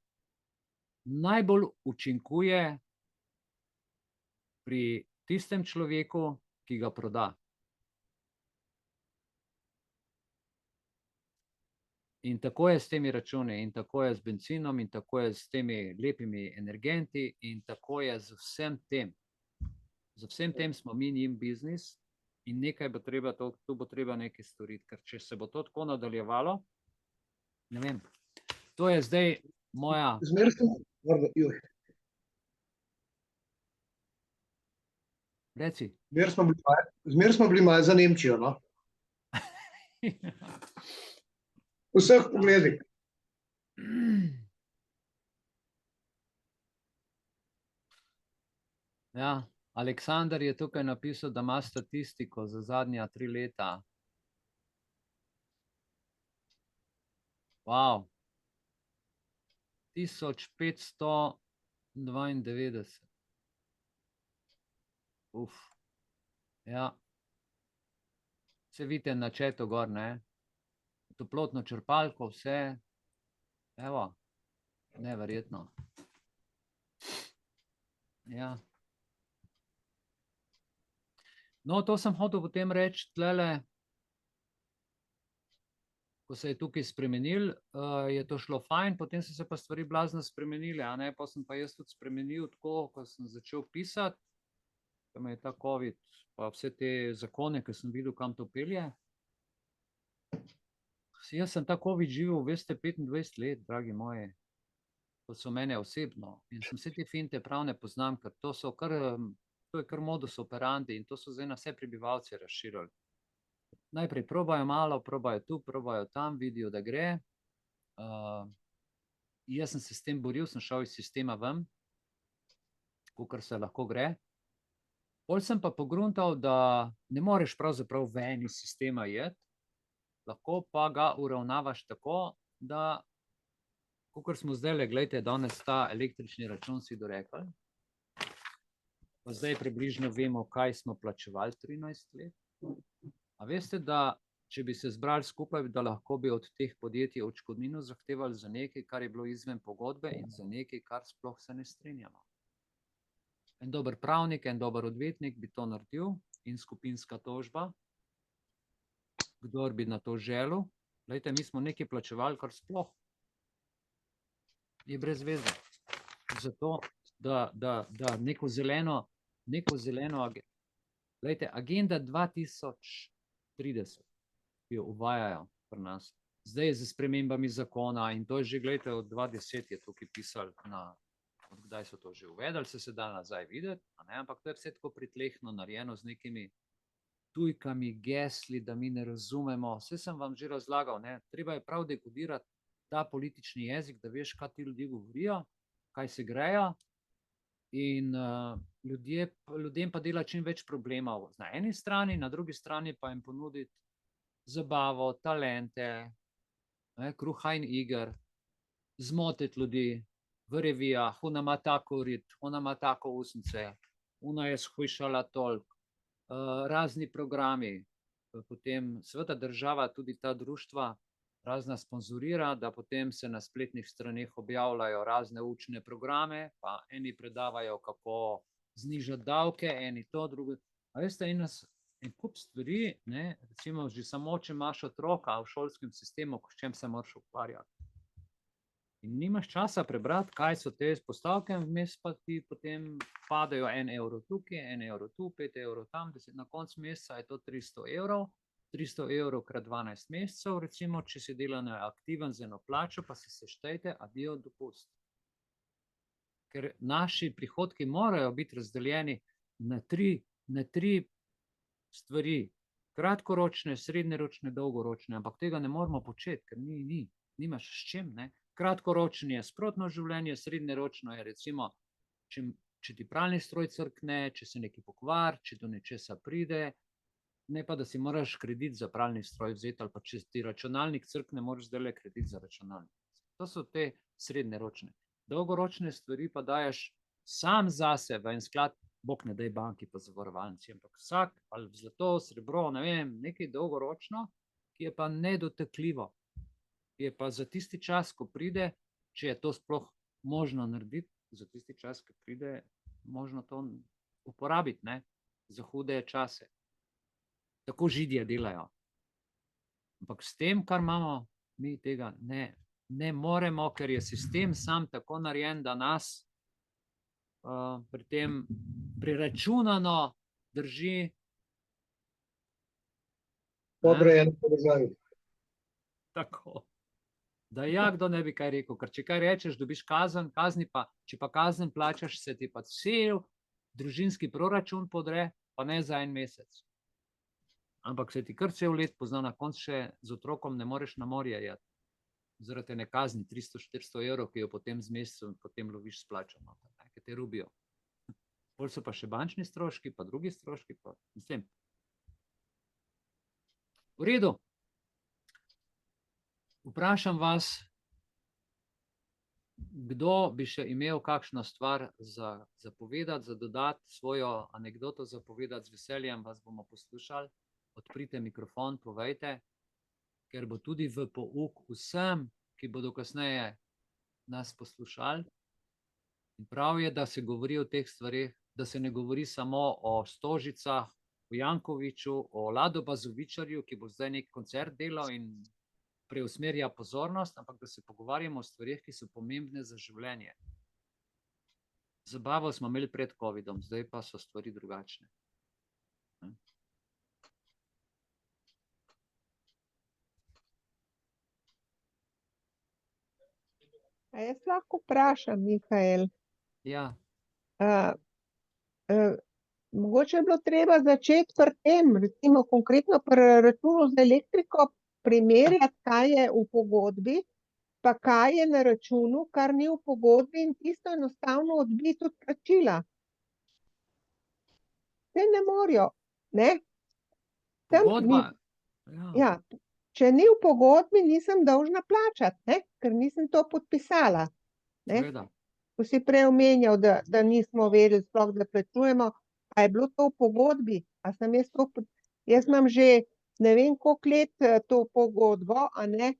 najbolj učinkuje pri tistem človeku, ki ga proda. In tako je s temi računi, in tako je z bencinom, in tako je s temi lepimi energenti, in tako je z vsem tem. Z vsem tem smo mi njim biznis in nekaj bo treba, tu bo treba nekaj storiti, ker če se bo to tako nadaljevalo, ne vem, to je zdaj moja... Reci. Zmer smo bili malo za Nemčijo, no? V vseh pogledih. Ja, Aleksandar je tukaj napisal, da ima statistiko za zadnja 3 leta. Wow. 1592. Ja. Se vidite na chatu gor, ne? Toplotno črpalko, vse. Evo, neverjetno. Ja. No, to sem hotel potem reči tlele, ko se je tukaj spremenil, je to šlo fajn, potem so se pa stvari blazno spremenile, a ne, pa sem pa jaz tudi spremenil tako, ko sem začel pisati, ko me je ta COVID, pa vse te zakone, ki sem videl, kam to pelje. Jaz sem ta COVID živel, veste, 25 let, dragi moji, to so mene osebno, in sem vse te finte pravne poznam, ker to je kar modus operandi in to so zdaj na vse prebivalce razširili. Najprej probajo malo, probajo tu, probajo tam, vidijo, da gre. Jaz sem se s tem boril, sem šel iz sistema ven, kakor se lahko gre. Bolj sem pa pogruntal, da ne moreš pravzaprav ven iz sistema iti, lahko pa ga uravnavaš tako, da, kakor smo zdajle, gledajte, danes ta električni račun si dorekli, pa zdaj približno vemo, kaj smo plačevali 13 let. A veste, da če bi se zbrali skupaj, da lahko bi od teh podjetij odškodnino zahtevali za nekaj, kar je bilo izven pogodbe in za nekaj, kar sploh se ne strinjamo. En dober pravnik, en dober odvetnik bi to naredil in skupinska tožba. Kdor bi na to želel, glejte, mi smo nekaj plačevali, kar sploh je brez veze. Zato, da neko zeleno, glejte, agenda 2030, ki jo uvajajo pri nas, zdaj je z spremembami zakona in to je že, glejte, od 2010 je tukaj pisali, od kdaj so to že uvedali, se da nazaj videti, ampak to je vse tako pritlehno narejeno z nekimi tujkami, gesli, da mi ne razumemo. Vse sem vam že razlagal, ne? Treba je prav dekodirati ta politični jezik, da veš, kaj ti ljudje govorijo, kaj se grejo in ljudem pa dela čim več problemov. Na eni strani, na drugi strani pa jim ponuditi zabavo, talente, kruha in iger, zmotiti ljudi v revijah, ona ima tako rit, ona ima tako usnice, ona je shujšala toliko, razni programi, potem seveda država, tudi ta društva razna sponzorira, da potem se na spletnih straneh objavljajo razne učne programe, pa eni predavajo, kako znižati davke, eni to, drugi. A veste, en kup stvari, ne, recimo že samo, če imaš otroka v šolskem sistemu, s čem se moraš ukvarjati. In nimaš časa prebrati, kaj so te postavke, vmes pa ti potem padajo 1 evro tukaj, 1 evro tu, 5 evrov tam, na koncu meseca je to 300 evrov, 300 evrov krat 12 mesecev, recimo, če si delano aktiven z eno plačo, pa si seštejte, adijo dopust. Ker naši prihodki morajo biti razdeljeni na tri stvari, kratkoročne, srednjeročne, dolgoročne, ampak tega ne moramo početi, ker nimaš s čim, ne. Kratkoročno je sprotno življenje, srednjeročno je recimo, če ti pralni stroj crkne, če se nekaj pokvari, če do nečesa pride, ne pa, da si moraš kredit za pralni stroj vzeti, ali pa če ti računalnik crkne, moraš zdajle kredit za računalnik. To so te srednjeročne. Dolgoročne stvari pa daješ sam zase v en sklad, bog ne daj banki pa zavarovalnici, ampak vsak, ali zlato, srebro, ne vem, nekaj dolgoročno, ki je pa nedotakljivo, ki je pa za tisti čas, ko pride, če je to sploh možno narediti, za tisti čas, ko pride, možno to uporabiti, ne, za hude čase. Tako Židije delajo. Ampak s tem, kar imamo, mi tega ne moremo, ker je sistem sam tako narejen, da nas pri tem preračunano drži Podrejeno podržavi. tako. Da ja, kdo ne bi kaj rekel, ker če kaj rečeš, dobiš kazen, če pa kazen plačaš, se ti pa cel družinski proračun podre, pa ne za en mesec. Ampak se ti kar cel let pozna, na koncu še z otrokom ne moreš na morje jeti. Zaradi ene kazni 300-400 evrov, ki jo potem z mesecem potem loviš splačano, ki te rubijo. Bolj so pa še bančni stroški, pa drugi stroški, pa mislim. V redu. Vprašam vas, kdo bi še imel kakšno stvar za povedati, za dodati, svojo anekdoto za povedati, z veseljem vas bomo poslušali. Odprite mikrofon, povejte, ker bo tudi v pouk vsem, ki bodo kasneje nas poslušali. In prav je, da se govori o teh stvareh, da se ne govori samo o Stožicah, o Jankoviću, o Lado Bazovičarju, ki bo zdaj nek koncert delal in preusmerja pozornost, ampak da se pogovarjamo o stvareh, ki so pomembne za življenje. Zabavo smo imeli pred covidom, zdaj pa so stvari drugačne. A jaz lahko vprašam, Mihael, Ja, mogoče je bilo treba začeti pri tem, recimo konkretno pri računu za elektriko, primerjati, kaj je v pogodbi, pa kaj je na računu, kar ni v pogodbi, in tisto enostavno odbiti od plačila. Saj ne morajo, ne? Tam pogodba. Ja, če ni v pogodbi, nisem dolžna plačati, ne? Ker nisem to podpisala. Ne? Seveda. Ko si prej omenjal, da nismo vedeli sploh, da plačujemo, a je bilo to v pogodbi, a sem jaz to, jaz imam že ne vem koliko let to pogodbo, a ne,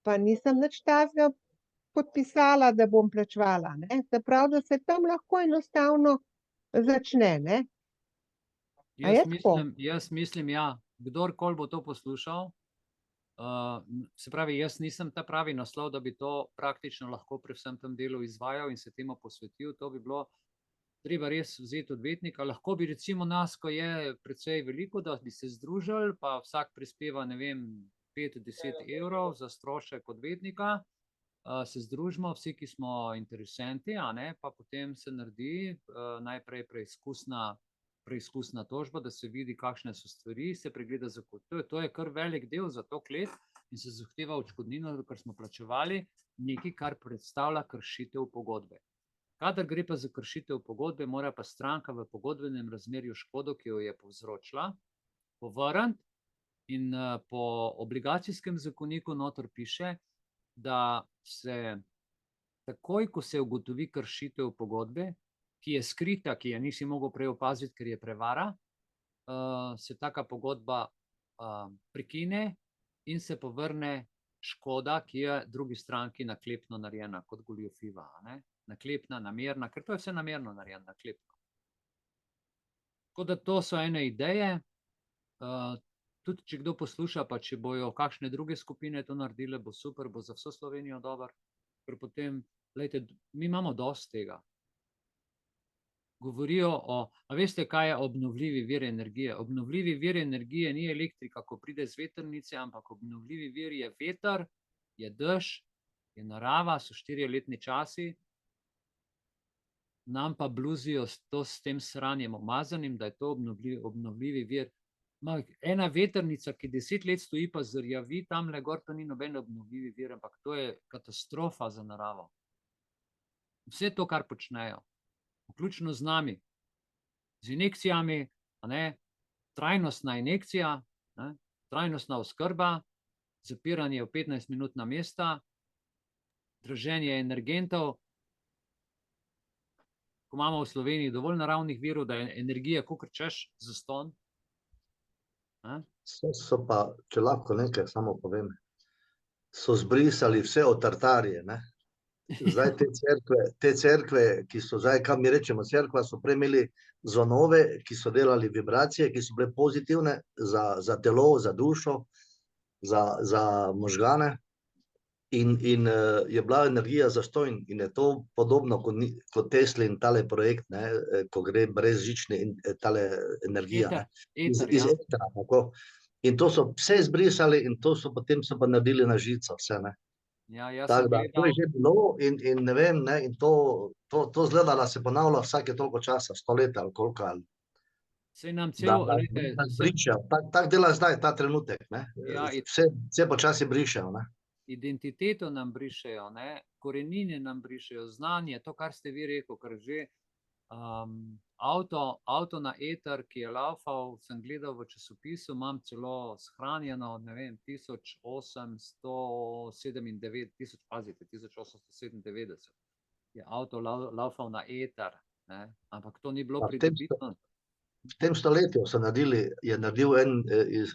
pa nisem nič takega podpisala, da bom plačevala, ne. Se pravi, da se tam lahko enostavno začne, ne. A je tako? Jaz mislim, ja, kdorkoli bo to poslušal, se pravi, jaz nisem ta pravi naslov, da bi to praktično lahko pri vsem tem delu izvajal in se temu posvetil, to bi bilo treba res vzeti odvetnika, lahko bi recimo nas, ko je precej veliko, da bi se združili, pa vsak prispeva, ne vem, 5-10 evrov za strošek odvetnika, se združimo, vsi, ki smo interesenti, a ne, pa potem se naredi najprej preizkusna tožba, da se vidi, kakšne so stvari, se pregleda zakon. To je kar velik del za to let in se zahteva odškodnino, ker smo plačevali nekaj, kar predstavlja kršitev pogodbe. Kadar gre pa za kršitev pogodbe, mora pa stranka v pogodbenem razmerju škodo, ki jo je povzročila, povrniti, in po obligacijskem zakoniku noter piše, da se takoj, ko se ugotovi kršitev pogodbe, ki je skrita, ki je nisi mogel prej opaziti, ker je prevara, se taka pogodba prekine in se povrne škoda, ki je drugi stranki naklepno narejena kot goljufiva, ne? Naklepna, namerna, ker to je vse namerno narejeno, naklepno. Tako da to so ene ideje, tudi če kdo posluša, pa če bojo kakšne druge skupine to naredile, bo super, bo za vso Slovenijo dobro, ker potem, glejte, mi imamo dosti tega. Govorijo a veste, kaj je obnovljivi vir energije? Obnovljivi vir energije ni elektrika, ko pride z vetrnice, ampak obnovljivi vir je veter, je dež, je narava, so 4-letni časi, nam pa bluzijo s tem sranjem umazanim, da je to obnovljivi vir. Ena vetrnica, ki 10 let stoji, pa zrjavi tamle gor, to ni noben obnovljivi vir, ampak to je katastrofa za naravo. Vse to, kar počnejo, vključno z nami, z injekcijami, trajnostna injekcija, trajnostna oskrba, zapiranje v 15-minutna mesta, draženje energentov. ko imamo v Sloveniji dovolj naravnih virov, da je energija, kakor češ, zastonj. So pa, če lahko nekaj samo povem, so zbrisali vse otartarije, ne. Zdaj te cerkve, ki so zdaj, kaj mi rečemo, cerkva, so prej imeli zvonove, ki so delali vibracije, ki so bile pozitivne za telo, za dušo, za možgane. In je bila energija zastonj in je to podobno kot Teslin tale projekt, ne, ko gre brezžični tale energija, ne, iz etera, tako. In to so vse zbrisali in to so potem so pa naredili na žico vse, ne. Ja, jaz Tako sem da, to gledal, je že bilo in ne vem, ne, in to zgleda, da se ponavlja vsake toliko časa, 100 let ali koliko, ali saj nam da cel, glejte, brišejo. Tak dela zdaj, ta trenutek, ne. Ja, Vse počasi brišejo, ne. identiteto nam brišejo, ne, korenine nam brišejo, znanje, to, kar ste vi rekel, ker že avto na eter, ki je laufal, sem gledal v časopisu, imam celo shranjeno, ne vem, 1897 je avto laufal na eter, ne, ampak to ni bilo Pa v tem pridobitno. V tem stoletju je naredil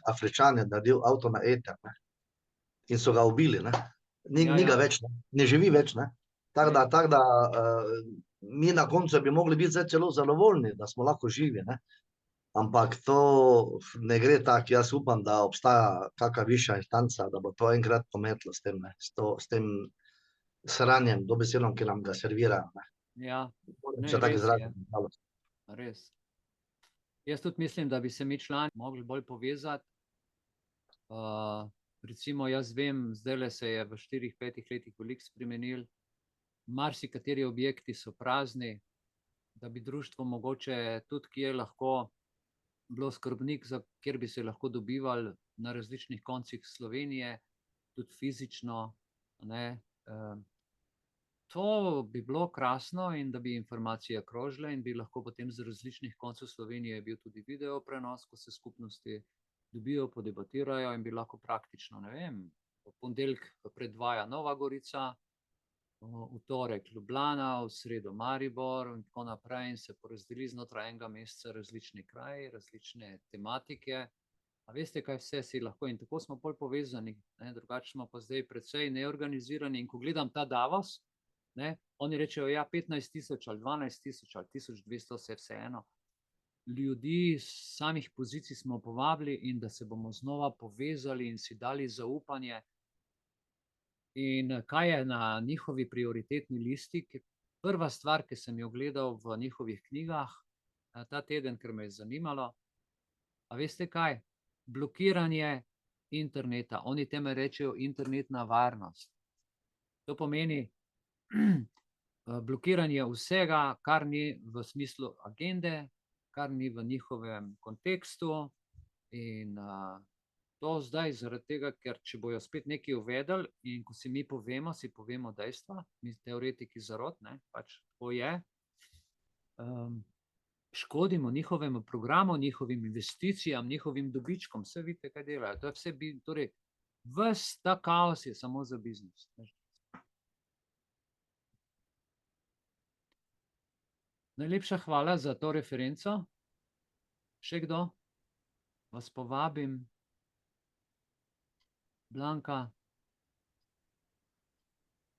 Afričan je naredil avto na eter, ne. In so ga ubili, ne. Ni ga več, ne. Ne živi več, ne. Tako da, mi na koncu bi mogli biti zdaj celo zadovoljni, da smo lahko živi, ne. Ampak to ne gre tako, jaz upam, da obstaja kakšna višja instanca, da bo to enkrat pometlo s tem, ne. S tem sranjem, dobesedno, ki nam ga servirajo, ne. Ja, ne, Se tako res je, izrazim, na žalost. res. Jaz tudi mislim, da bi se mi člani mogli bolj povezati. Recimo jaz vem, zdajle se je v 4-5 letih veliko spremenilo, marsikateri objekti so prazni, da bi društvo mogoče tudi kje lahko bilo skrbnik, kjer bi se lahko dobivali na različnih koncih Slovenije, tudi fizično, ne. To bi bilo krasno in da bi informacije krožile in bi lahko potem z različnih koncev Slovenije bil tudi video prenos, ko se skupnosti dobijo, podebatirajo in bi lahko praktično, ne vem, v ponedeljek predvaja Nova Gorica, v torek Ljubljana, v sredo Maribor in tako naprej in se porazdeli znotraj enega meseca različni kraji, različne tematike. A veste, kaj vse si lahko in tako smo bolj povezani, ne, drugače smo pa zdaj precej neorganizirani in ko gledam ta Davos, ne, oni rečejo, ja, 15.000 ali 12.000 ali 1200, vseeno. Ljudi samih pozicij smo povabili in da se bomo znova povezali in si dali zaupanje. In kaj je na njihovi prioritetni listi? Prva stvar, ki sem jo gledal v njihovih knjigah ta teden, ker me je zanimalo, a veste kaj? Blokiranje interneta. Oni temu rečejo internetna varnost. To pomeni blokiranje vsega, kar ni v smislu agende, kar ni v njihovem kontekstu in to zdaj zaradi tega, ker če bojo spet nekaj uvedli in ko si mi povemo, si povemo dejstva, mi teoretiki zarot, ne, pač to je, škodimo njihovemu programu, njihovim investicijam, njihovim dobičkom, vse vidite, kaj delajo. To je vse, torej, ves ta kaos je samo za biznis. Najlepša hvala za to referenco. Še kdo? Vas povabim. Blanka.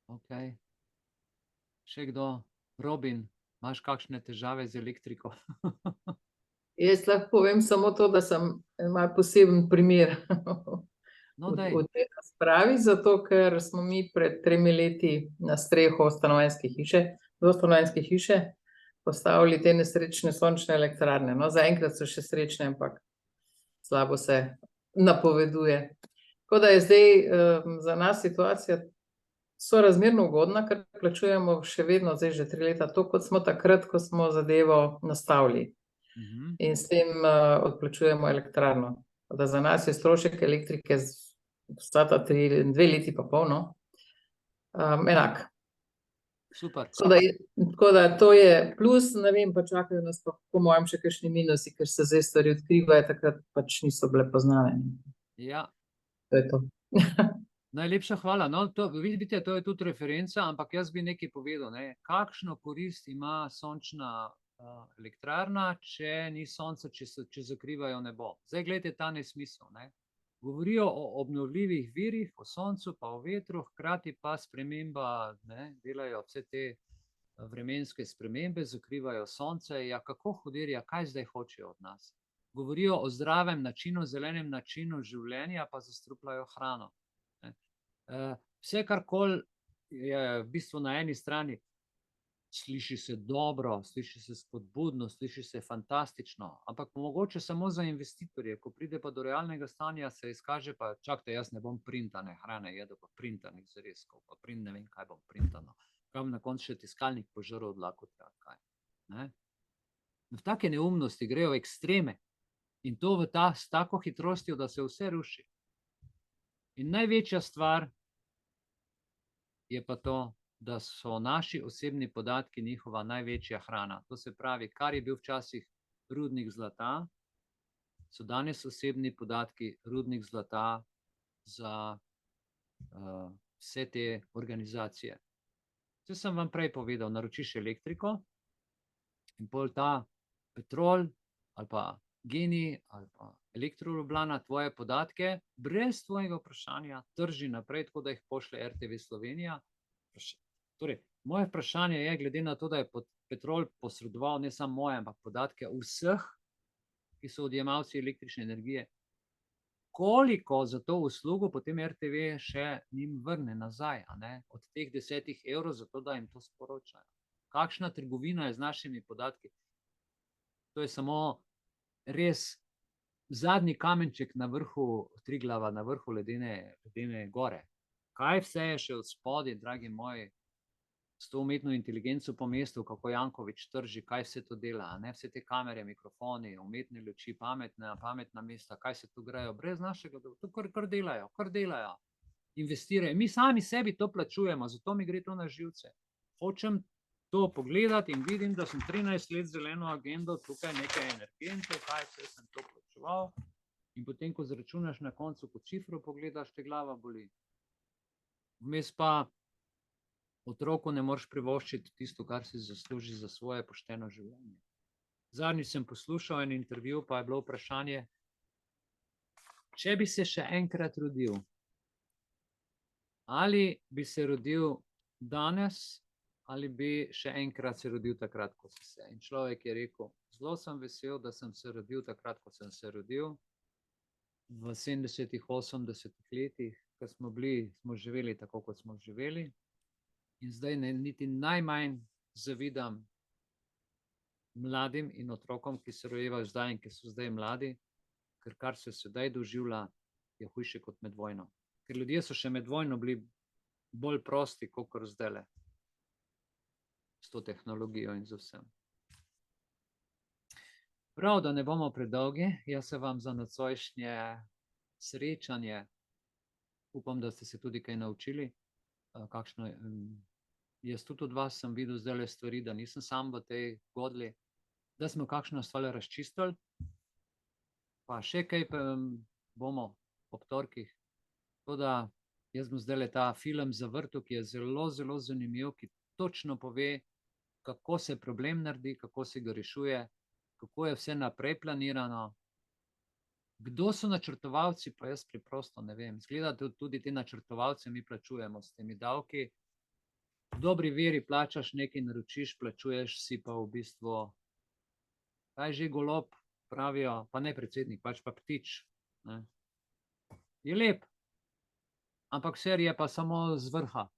Ok. Še kdo? Robin, imaš kakšne težave z elektriko? Jaz lahko povem samo to, da sem malo poseben primer No, daj. v tej razpravi, zato ker smo mi pred 3 leti na streho stanovanjske hiše, dvostanovanjske hiše, postavili te nesrečne sončne elektrarne. No, zaenkrat so še srečne, ampak slabo se napoveduje. Tako da je zdaj za nas situacija sorazmerno ugodna, ker plačujemo še vedno, zdaj že 3 leta, to kot smo takrat, ko smo zadevo nastavili. In s tem odplačujemo elektrarno. Da za nas je strošek elektrike vsa ta 2 leti pa pol, no, enak. Super. Tako da to je plus, ne vem, pa čakajo nas pa po mojem še kakšni minusi, ker se zdaj stvari odkrivajo, takrat pač niso bile poznane. Ja. To je to. Najlepša hvala. No, vidite, to je tudi referenca, ampak jaz bi nekaj povedal. Ne. Kakšno korist ima sončna elektrarna, če ni sonca, če zakrivajo nebo? Zdaj, gledajte ta nesmisel. Ne. Govorijo o obnovljivih virih, o soncu pa o vetru, hkrati pa sprememba, ne, delajo vse te vremenske spremembe, zakrivajo sonce. Ja, kako hudirja, kaj zdaj hočejo od nas? Govorijo o zdravem načinu, zelenem načinu življenja, pa zastrupljajo hrano. Vse, karkoli je v bistvu na eni strani, sliši se dobro, sliši se spodbudno, sliši se fantastično, ampak mogoče samo za investitorje, ko pride pa do realnega stanja, se izkaže pa, čakajte, jaz ne bom printane hrane jedel, pa printanih zrezkov, pa ne vem, kaj bom printano. Kam na koncu še tiskalnik požrl od lakote, kaj. Ne? V take neumnosti grejo ekstreme in to s tako hitrostjo, da se vse ruši. In največja stvar je pa to, da so naši osebni podatki njihova največja hrana. To se pravi, kar je bil včasih rudnik zlata, so danes osebni podatki rudnik zlata za vse te organizacije. Če sem vam prej povedal, naročiš elektriko in pol ta Petrol ali pa Geni ali pa Elektro Ljubljana tvoje podatke brez tvojega vprašanja drži naprej, tako da jih pošle RTV Slovenija. Torej, moje vprašanje je, glede na to, da je Petrol posredoval ne samo moje, ampak podatke vseh, ki so odjemalci električne energije, koliko za to uslugo potem RTV še njim vrne nazaj, a ne? Od teh 10 evrov za to, da jim to sporočajo. Kakšna trgovina je z našimi podatki? To je samo res zadnji kamenček na vrhu Triglava, na vrhu ledene gore. Kaj vse je še od spodaj, dragi moji, s to umetno inteligenco po mestu, kako Janković trži, kaj vse to dela, ne? Vse te kamere, mikrofoni, umetne luči, pametna mesta, kaj se tu grejo, brez našega, to kar delajo, investirajo. Mi sami sebi to plačujemo, zato mi gre to na živce. Hočem to pogledati in vidim, da sem 13 let zeleno agendo, tukaj nekaj energentov, kaj vse sem to plačeval, in potem, ko zračunaš na koncu, ko cifro pogledaš, te glava boli. Vmes pa otroku ne moreš privoščiti tisto, kar si zasluži za svoje pošteno življenje. Zadnjič sem poslušal en intervju, pa je bilo vprašanje, če bi se še enkrat rodil, ali bi se rodil danes, ali bi še enkrat se rodil takrat, ko si se. In človek je rekel, zelo sem vesel, da sem se rodil takrat, ko sem se rodil, v 70-ih, 80-ih letih, ko smo živeli tako, kot smo živeli, in zdaj niti najmanj zavidam mladim in otrokom, ki se rojevajo zdaj in ki so zdaj mladi, ker kar se sedaj doživlja, je hujše kot med vojno. Ker ljudje so še med vojno bili bolj prosti, kakor zdajle, s to tehnologijo in z vsem. Prav, da ne bomo predolgi, jaz se vam za nocojšnje srečanje, upam, da ste se tudi kaj naučili, kakšno jaz tudi od vas sem videl zdajle stvari, da nisem sam v tej godli, da smo kakšno stvar razčistili, pa še kaj bomo ob torkih. Tako da jaz bom zdajle ta film zavrtel, ki je zelo, zelo zanimiv, ki točno pove, kako se problem naredi, kako se ga rešuje, kako je vse naprej planirano. Kdo so načrtovalci, pa jaz preprosto ne vem. Izgleda, da tudi te načrtovalce mi plačujemo s temi davki. V dobri veri plačaš nekaj, naročiš, plačuješ si pa v bistvu, kaj že golob pravijo, pa ne predsednik, pač pa ptič. Ne? Je lep, ampak ser je pa samo z vrha.